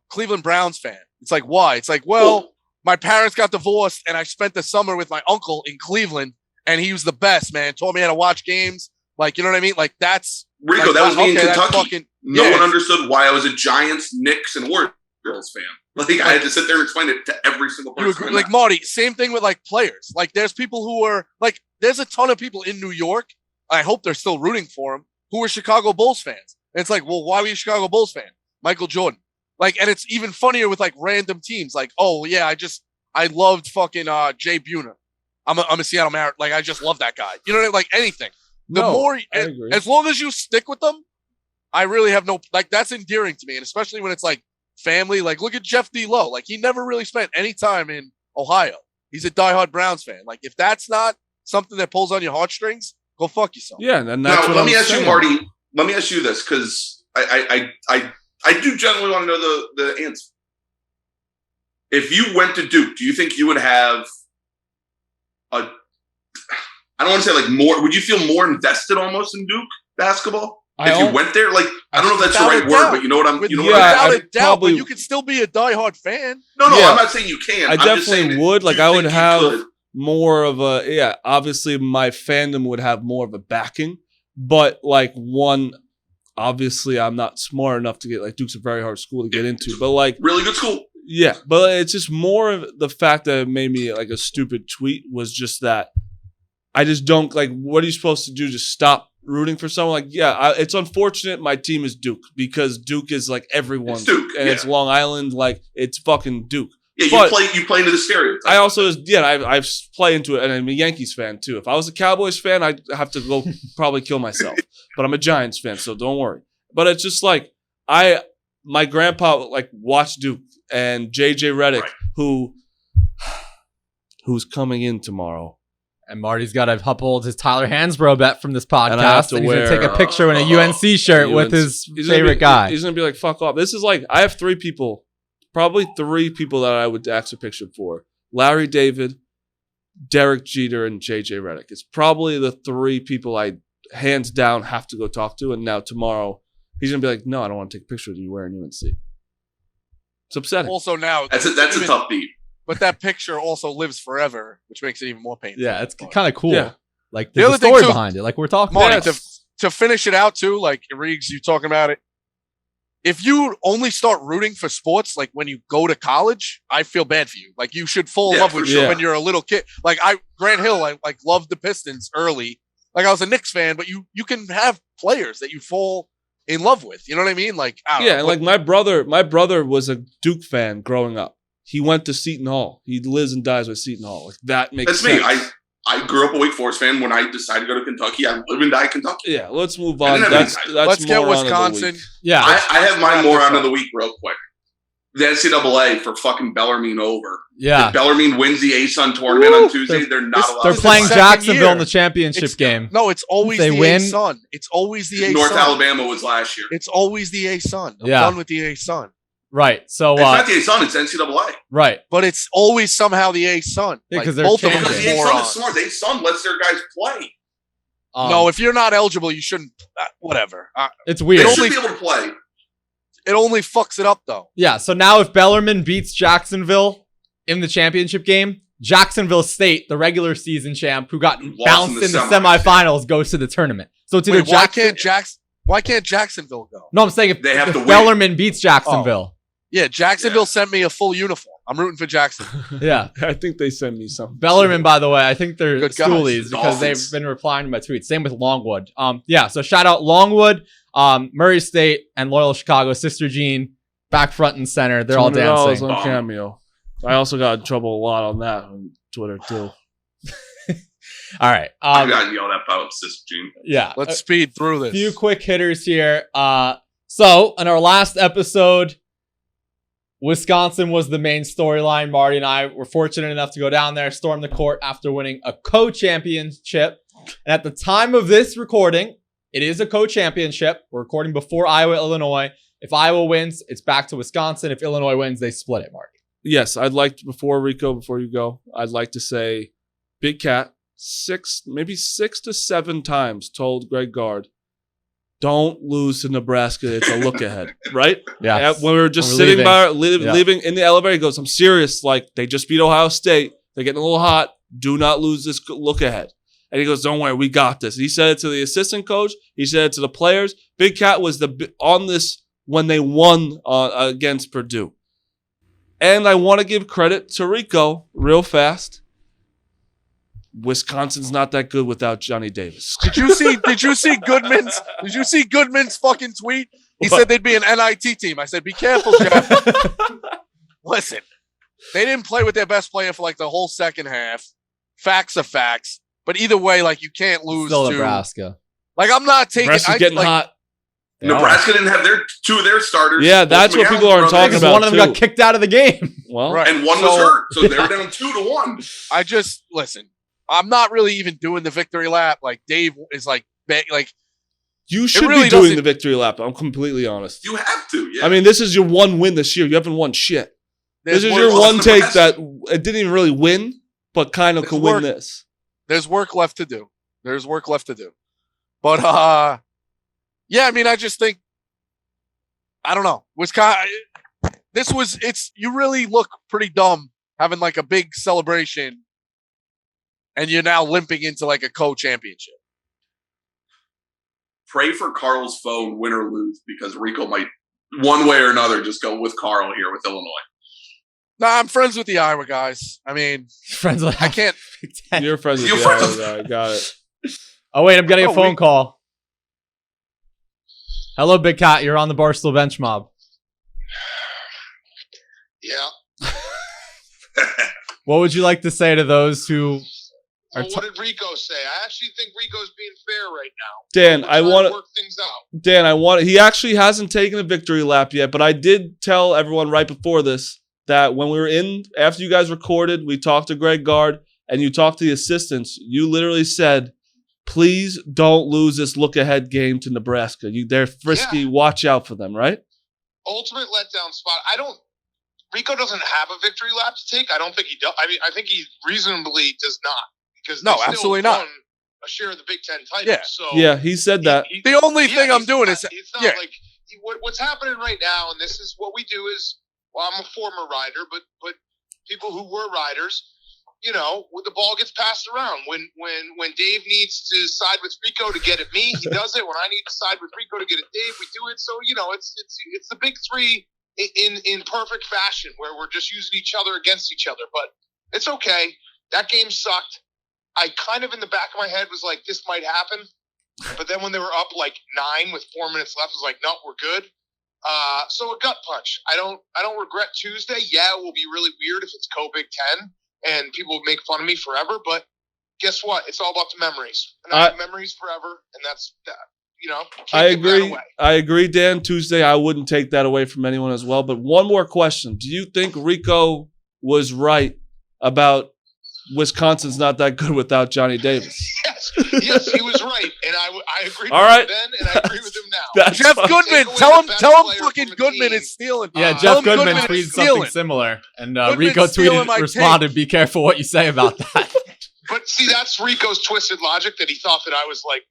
Cleveland Browns fan. It's like, why? It's like, well, my parents got divorced and I spent the summer with my uncle in Cleveland and he was the best, man. Taught me how to watch games. Like, you know what I mean? Like that's Rico, like, that was me in Kentucky. Fucking, no one understood why I was a Giants, Knicks, and Warriors fan. Like I had to sit there and explain it to every single person. You agree? Like Marty, same thing with like players. Like there's people who are like, there's a ton of people in New York. I hope they're still rooting for him who are Chicago Bulls fans. And it's like, well, why were you a Chicago Bulls fan? Michael Jordan. Like, and it's even funnier with like random teams. Like, oh yeah, I loved fucking Jay Buhner. I'm a Seattle Mariners. Like, I just love that guy. You know what I mean? Like anything. As long as you stick with them, I really have that's endearing to me. And especially when it's like family, like look at Jeff D. Lowe. Like he never really spent any time in Ohio. He's a diehard Browns fan. Like, if that's not something that pulls on your heartstrings, go fuck yourself. Yeah, and that's what let I'm me ask saying. you, Marty. Let me ask you this, because I do generally want to know the answer. If you went to Duke, do you think you would have I don't want to say like more. Would you feel more invested almost in Duke basketball if you went there? Like, I don't know if that's the right word, but you know what I'm. Without a doubt, but you could still be a diehard fan. No, I'm not saying you can. I definitely would. Like, I would have more of a obviously my fandom would have more of a backing, but like obviously I'm not smart enough to get, like, Duke's a very hard school to get into, but like really good school. Yeah, but it's just more of the fact that it made me like a stupid tweet was just that I just don't like. What are you supposed to do? Just stop rooting for someone? Like, it's unfortunate my team is Duke because Duke is like everyone's, it's Long Island, like it's fucking Duke. Yeah, you play into the stereotype. I also I play into it, and I'm a Yankees fan too. If I was a Cowboys fan, I'd have to go probably kill myself. But I'm a Giants fan, so don't worry. But it's just like my grandpa like watched Duke and JJ Redick, who's coming in tomorrow. And Marty's got to uphold his Tyler Hansbrough bet from this podcast. And he's going to take a picture in a UNC shirt with his favorite guy. He's going to be like, fuck off. This is like, I have probably three people that I would ask a picture for. Larry David, Derek Jeter, and JJ Redick. It's probably the three people I hands down have to go talk to. And now tomorrow, he's going to be like, no, I don't want to take a picture of you wearing UNC. It's upsetting. Also now, that's a tough beat. But that picture also lives forever, which makes it even more painful. Yeah, it's kind of cool. Yeah. Like, there's a story behind it. Like, we're talking about it. To finish it out, too, like, Riggs, you talking about it. If you only start rooting for sports, like, when you go to college, I feel bad for you. Like, you should fall in love with you when you're a little kid. Like, Grant Hill, I loved the Pistons early. Like, I was a Knicks fan, but you can have players that you fall in love with. You know what I mean? Like, I don't know. And like my brother was a Duke fan growing up. He went to Seton Hall. He lives and dies with Seton Hall. Like, that makes sense. That's me. I grew up a Wake Forest fan. When I decided to go to Kentucky, I live and die Kentucky. Yeah, let's move on. Let's get Wisconsin. Yeah, I have my moron of the week real quick. The NCAA for fucking Bellarmine over. Yeah. If Bellarmine wins the A-Sun tournament on Tuesday, they're not allowed. They're playing Jacksonville in the championship game. No, it's always the A-Sun. It's always the A-Sun. North Alabama was last year. It's always the A-Sun. I'm done with the A-Sun. Right. So it's not the A-Sun, it's NCAA. Right. But it's always somehow the A-Sun. Yeah, because both of them. Because the A-Sun is smart. The A-Sun lets their guys play. No, if you're not eligible, you shouldn't. Whatever. It's weird. They should be able to play. It only fucks it up, though. Yeah, so now if Bellarmine beats Jacksonville in the championship game, Jacksonville State, the regular season champ, who got bounced in the semifinals, goes to the tournament. So it's either why can't Jacksonville go? No, I'm saying if Bellarmine beats Jacksonville. Yeah, Jacksonville sent me a full uniform. I'm rooting for Jacksonville. Yeah. I think they sent me something. Bellarmine, by the way, I think they're schoolies because Dolphins. they've been replying to my tweets. Same with Longwood. So shout out Longwood, Murray State, and Loyola-Chicago. Sister Jean, back front and center. They're all dancing. on Cameo. I also got in trouble a lot on that on Twitter, too. All right. I got yelled at about Sister Jean. Yeah. Let's speed through this. Few quick hitters here. So in our last episode, Wisconsin was the main storyline. Marty and I were fortunate enough to go down there, storm the court after winning a co-championship. And at the time of this recording, it is a co-championship. We're recording before Iowa, Illinois. If Iowa wins, it's back to Wisconsin. If Illinois wins, they split it, Marty. Yes, before you go, I'd like to say Big Cat, maybe 6 to 7 times told Greg Gard, don't lose to Nebraska. It's a look ahead, right? Yeah. When we were just sitting leaving in the elevator, he goes, I'm serious. Like, they just beat Ohio State. They're getting a little hot. Do not lose this look ahead. And he goes, don't worry, we got this. He said it to the assistant coach. He said it to the players. Big Cat was on this when they won against Purdue. And I want to give credit to Rico real fast. Wisconsin's not that good without Johnny Davis. Did you see Goodman's fucking tweet? He said they'd be an NIT team. I said, be careful, Jeff. Listen, they didn't play with their best player for like the whole second half. Facts are facts. But either way, like, you can't lose Still to Nebraska. Like, I'm not taking Nebraska's getting hot. Nebraska didn't have two of their starters. Yeah, that's what people aren't talking about. One of them got kicked out of the game. Well, right. And one was hurt, so they were down 2-1. Listen. I'm not really even doing the victory lap. Like Dave is like you should really be doing the victory lap. I'm completely honest. You have to. Yeah. I mean, this is your one win this year. You haven't won shit. This is your one take that it didn't even really win, but kind of could win this. There's work left to do. But yeah, I mean, I just think I don't know. You really look pretty dumb having like a big celebration. And you're now limping into like a co-championship. Pray for Carl's phone, win or lose, because Rico might, one way or another, just go with Carl here with Illinois. Nah, I'm friends with the Iowa guys. I mean, friends with I can't. You're friends with the Iowa guy. Got it. Oh, wait, I'm getting a phone call. Hello, Big Cat. You're on the Barstool Bench Mob. Yeah. What would you like to say to those who... Well, what did Rico say? I actually think Rico's being fair right now. Dan, I want to work things out. Dan, he actually hasn't taken a victory lap yet, but I did tell everyone right before this that when we were after you guys recorded, we talked to Greg Gard and you talked to the assistants. You literally said, please don't lose this look-ahead game to Nebraska. They're frisky. Yeah. Watch out for them, right? Ultimate letdown spot. Rico doesn't have a victory lap to take. I don't think he does. I mean, I think he reasonably does not. Because no, absolutely not. A share of the Big Ten title. Yeah, so yeah, he said that. The only thing I'm doing is it's not like what's happening right now, and this is what we do is. Well, I'm a former rider, but people who were riders, when the ball gets passed around, when Dave needs to side with Rico to get at me, he does it. When I need to side with Rico to get at Dave, we do it. So it's the big three in perfect fashion, where we're just using each other against each other. But it's okay. That game sucked. I kind of in the back of my head was like, this might happen. But then when they were up like 9 with 4 minutes left, I was like, no, we're good. So a gut punch. I don't regret Tuesday. Yeah, it will be really weird if it's co-Big Ten and people will make fun of me forever. But guess what? It's all about the memories. And I have memories forever. And that's that. I agree. I agree, Dan. Tuesday, I wouldn't take that away from anyone as well. But one more question. Do you think Rico was right about Wisconsin's not that good without Johnny Davis? Yes, he was right, and I agree with him then, and I agree with him now. Jeff Goodman, tell him fucking Goodman is stealing. Yeah, Jeff Goodman tweeted something similar, and Rico responded, "Be careful what you say about that." But see, that's Rico's twisted logic that he thought that I was like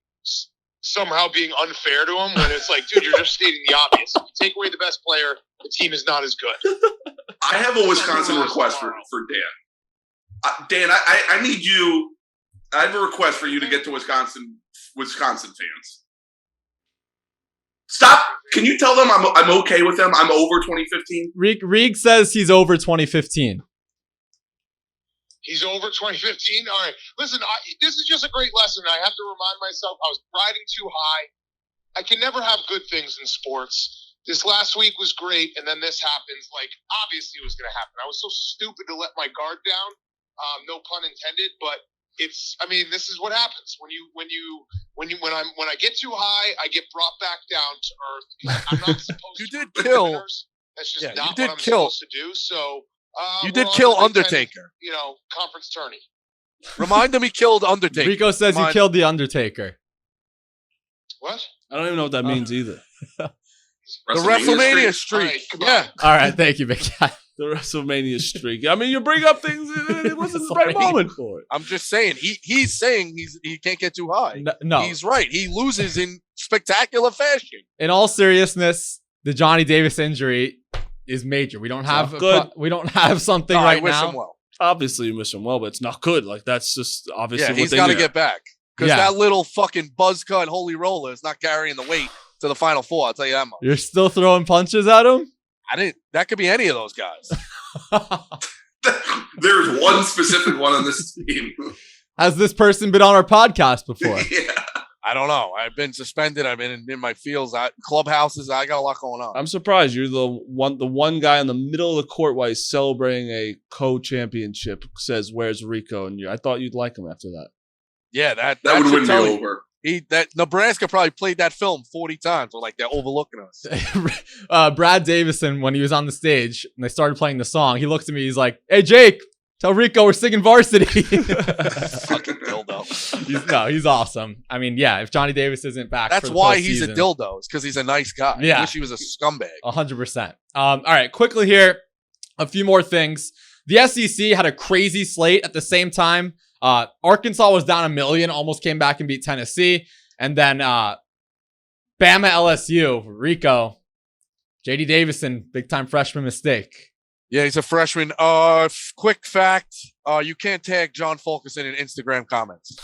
somehow being unfair to him. When it's like, dude, you're just stating the obvious. If you take away the best player, the team is not as good. I have a Wisconsin request for Dan. Dan, I need you. I have a request for you to get to Wisconsin fans. Stop. Can you tell them I'm okay with them? I'm over 2015. Reeg says he's over 2015. He's over 2015? All right. Listen, this is just a great lesson. I have to remind myself I was riding too high. I can never have good things in sports. This last week was great, and then this happens. Like, obviously it was going to happen. I was so stupid to let my guard down. No pun intended, but this is what happens when I get too high, I get brought back down to earth. I'm not supposed you to. Did kill. Winners. That's just not what I'm supposed to do. So you did kill Undertaker. Conference tourney. Remind him he killed Undertaker. Rico says he killed the Undertaker. What? I don't even know what that means either. The WrestleMania streak. All All right, thank you, Big Cat. The WrestleMania streak. I mean, you bring up things, it wasn't the right moment for it. I'm just saying, he's saying he can't get too high. No. He's right. He loses in spectacular fashion. In all seriousness, the Johnny Davis injury is major. We don't have something right I wish now. him well. Obviously, you wish him well, but it's not good. Like, that's just obviously what he's got to get back. Because that little fucking buzz cut holy roller is not carrying the weight to the Final Four. I'll tell you that much. You're still throwing punches at him? That could be any of those guys. There's one specific one on this team. Has this person been on our podcast before? Yeah. I don't know. I've been suspended. I've been in my fields, clubhouses. I got a lot going on. I'm surprised you're the one guy in the middle of the court while he's celebrating a co-championship says, "Where's Rico?" And I thought you'd like him after that. Yeah, that would win me tell you. over. That Nebraska probably played that film 40 times. Or like they're overlooking us. Brad Davison, when he was on the stage and they started playing the song, he looks at me. He's like, "Hey, Jake, tell Rico we're singing Varsity." Fucking dildo. He's awesome. I mean, yeah, if Johnny Davis isn't back, That's for the why he's a postseason- dildo. It's because he's a nice guy. Yeah. I wish he was a scumbag. 100%. All right, quickly here, a few more things. The SEC had a crazy slate at the same time. Arkansas was down 1 million, almost came back and beat Tennessee. And then Bama LSU, Rico, JD Davison, big time freshman mistake. Yeah, he's a freshman. Quick fact: you can't tag John Fulkerson in Instagram comments.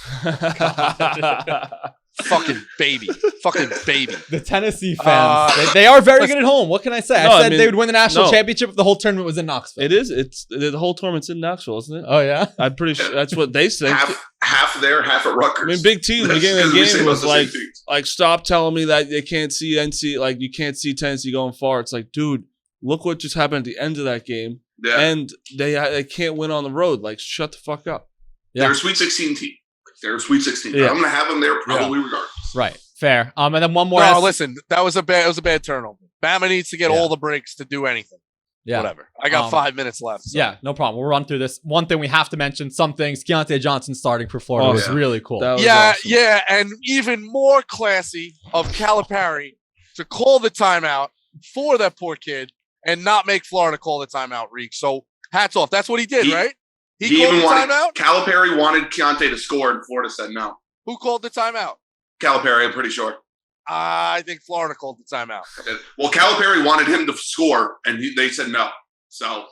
Fucking baby. The Tennessee fans, they are very good at home. What can I say? I said they would win the national championship if the whole tournament was in Knoxville. It is. It's the whole tournament's in Knoxville, isn't it? Oh yeah, I'm pretty sure that's what they think. Half there, half at Rutgers. I mean, big team. The beginning of the game was like, stop telling me that they can't see NC. Like you can't see Tennessee going far. It's like, dude, look what just happened at the end of that game, and they can't win on the road. Like, shut the fuck up. Yeah. They're a Sweet 16 team. They're a Sweet 16. Yeah. I'm gonna have them there probably regardless. Right. Fair. And then one more. No, listen, it was a bad turnover. Bama needs to get all the breaks to do anything. Yeah. Whatever. I got 5 minutes left. So. Yeah, no problem. We'll run through this. One thing we have to mention, some things, Keontae Johnson starting for Florida was really cool. Was awesome. And even more classy of Calipari to call the timeout for that poor kid and not make Florida call the timeout, Reek. So hats off. That's what he did, right? He called the timeout? Calipari wanted Keontae to score and Florida said no. Who called the timeout? Calipari, I'm pretty sure. I think Florida called the timeout. Well, Calipari wanted him to score, and they said no. So,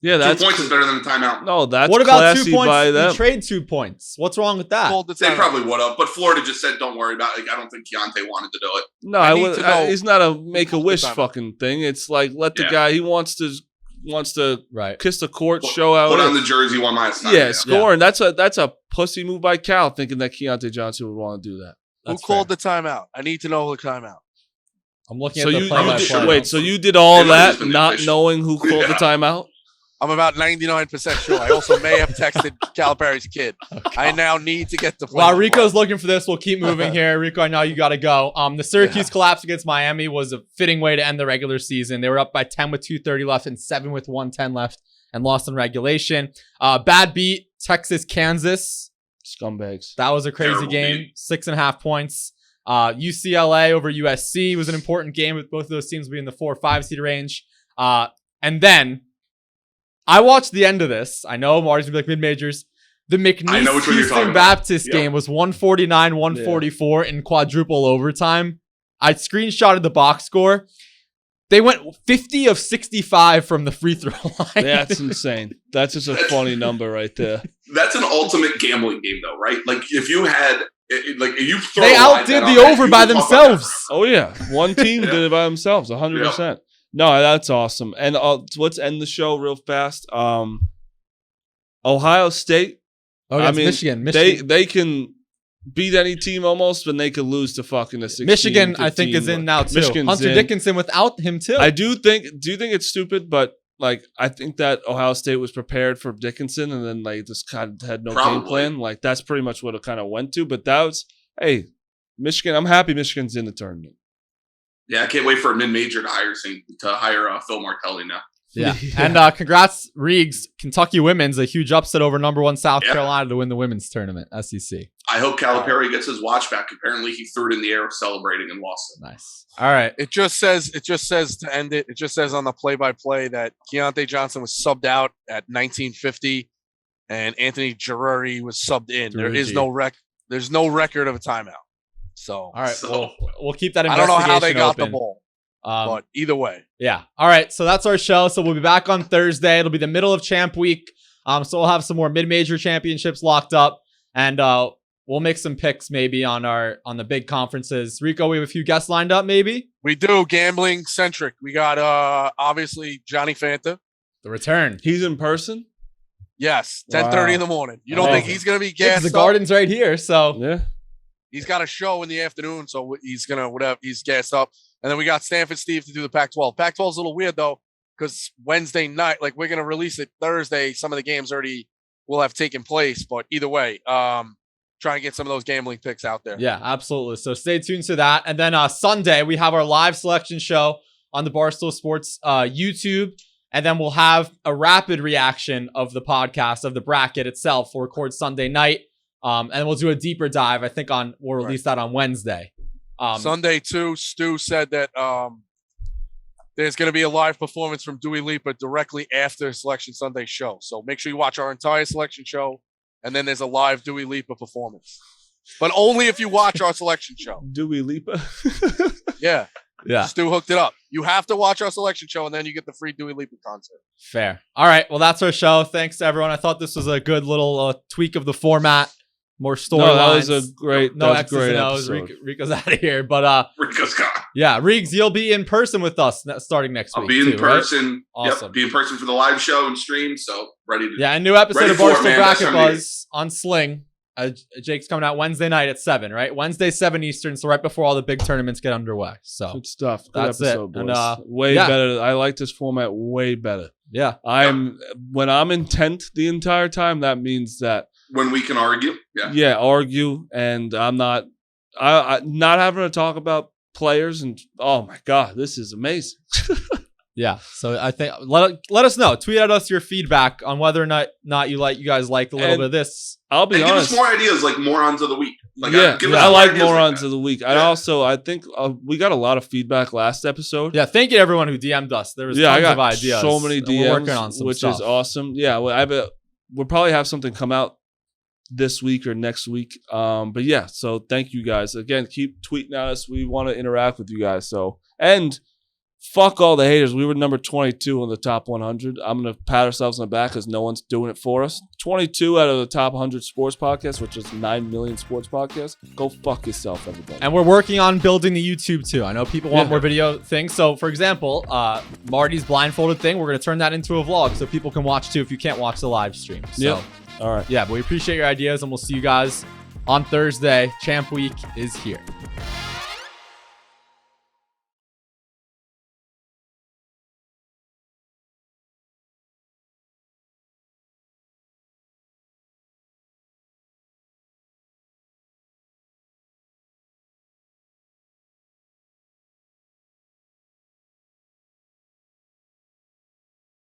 yeah, 2 points is better than a timeout. No, that's what about classy 2 points? By them. You trade 2 points. What's wrong with that? They probably would have, but Florida just said, "Don't worry about it." Like, I don't think Keontae wanted to do it. No, it's not a make-a-wish fucking thing. It's like let the guy he wants to kiss the court, show out. Put on the jersey one last time. Yeah, scoring. That's a pussy move by Cal, thinking that Keontae Johnson would want to do that. Who called the timeout? I need to know the timeout. I'm looking at the play-by-play. Wait, so you did all that not knowing who called the timeout? I'm about 99% sure. I also may have texted Calipari's kid. I now need to get the play. While Rico's looking for this, we'll keep moving here. Rico, I know you got to go. The Syracuse collapse against Miami was a fitting way to end the regular season. They were up by 10 with 2:30 left and 7 with 1:10 left and lost in regulation. Bad beat, Texas, Kansas. Scumbags. That was a crazy game. 6.5 points. UCLA over USC was an important game with both of those teams being in the 4 or 5 seed range. And then I watched the end of this. I know Marty's gonna be like mid-majors. The McNeese Houston Baptist game was 149-144 in quadruple overtime. I screenshotted the box score. They went 50 of 65 from the free throw line. That's insane. That's just a funny number right there. That's an ultimate gambling game, though, right? Like if you had, they outdid the over by themselves. Oh yeah, one team did it by themselves, 100%. No, that's awesome. And let's end the show real fast. Ohio State. I mean, Michigan. They can beat any team almost, but they could lose to fucking the 16. Michigan, 15. I think, is in now too. Michigan's Hunter Dickinson without him too. Do you think it's stupid? But like, I think that Ohio State was prepared for Dickinson, and then like just kind of had no game plan. Like that's pretty much what it kind of went to. But that was, Michigan. I'm happy Michigan's in the tournament. Yeah, I can't wait for a mid-major to hire Phil Martelli now. Yeah. And congrats, Reegs. Kentucky women's a huge upset over number 1 South Carolina to win the women's tournament, SEC. I hope Calipari gets his watch back. Apparently he threw it in the air celebrating and lost it. Nice. All right. It just says to end it. It just says on the play-by-play that Keontae Johnson was subbed out at 1950 and Anthony Girardi was subbed in. There's no record of a timeout. So, all right. We'll keep that investigation I don't know how they got open. the ball. But either way. Yeah. All right. So that's our show. So we'll be back on Thursday. It'll be the middle of champ week. So we'll have some more mid-major championships locked up. And we'll make some picks maybe on the big conferences. Rico, we have a few guests lined up maybe? We do. Gambling centric. We got obviously Johnny Fanta. The return. He's in person? Yes. 10:30 in the morning. You don't think he's going to be gassed The Garden's right here. So yeah. He's got a show in the afternoon, so he's going to, he's gassed up. And then we got Stanford Steve to do the Pac-12. Pac-12 is a little weird, though, because Wednesday night, like we're going to release it Thursday. Some of the games already will have taken place, but either way, trying to get some of those gambling picks out there. Yeah, absolutely. So stay tuned to that. And then Sunday, we have our live selection show on the Barstool Sports YouTube. And then we'll have a rapid reaction of the podcast, of the bracket itself. We'll record Sunday night. And we'll do a deeper dive, I think, we'll release that on Wednesday. Sunday, too, Stu said that there's going to be a live performance from Dua Lipa directly after Selection Sunday show. So make sure you watch our entire selection show. And then there's a live Dua Lipa performance. But only if you watch our selection show. Dua Lipa? Yeah. Yeah. Stu hooked it up. You have to watch our selection show, and then you get the free Dua Lipa concert. Fair. All right. Well, that's our show. Thanks to everyone. I thought this was a good little tweak of the format. More storylines. No, that was a great, no X's and O's. episode. Rico's out of here. But Rico's gone. yeah, Riggs, you'll be in person with us starting next week. I'll be in too, right? person. Awesome. Yep, be in person for the live show and stream. So ready to. Yeah, a new episode Ready of for it, Barstool man. Bracket That's what I mean. Buzz on Sling. Jake's coming out Wednesday night at 7, right? Wednesday, 7 Eastern. So right before all the big tournaments get underway. So Good stuff. Good That's it. episode, boys. And, way yeah. better. I like this format way better. yeah. When I'm intent the entire time, that means that When we can argue. Yeah. argue, and I'm not not having to talk about players, and oh my god, this is amazing. Yeah. So I think let us know. Tweet at us your feedback on whether or not you guys liked a little And bit of this. I'll be And give honest. us more ideas like morons of the week. Like, give us I more like ideas morons that. of the week. Yeah. And also, I think we got a lot of feedback last episode. Yeah. Thank you to everyone who DM'd us. There was I tons got of ideas. so many and we're working DMs, on some which stuff. is awesome. Yeah, well, we'll probably have something come out this week or next week. But yeah, so thank you guys again. Keep tweeting at us. We want to interact with you guys. So and fuck all the haters. We were number 22 on the top 100. I'm gonna pat ourselves on the back because no one's doing it for us. 22 out of the top 100 sports podcasts, which is 9 million sports podcasts. Go fuck yourself, everybody. And we're working on building the YouTube too. I know people want more video things. So for example, Marty's blindfolded thing, we're gonna turn that into a vlog so people can watch too if you can't watch the live stream. So Yep. All right. yeah, but we appreciate your ideas and we'll see you guys on Thursday. Champ Week is here.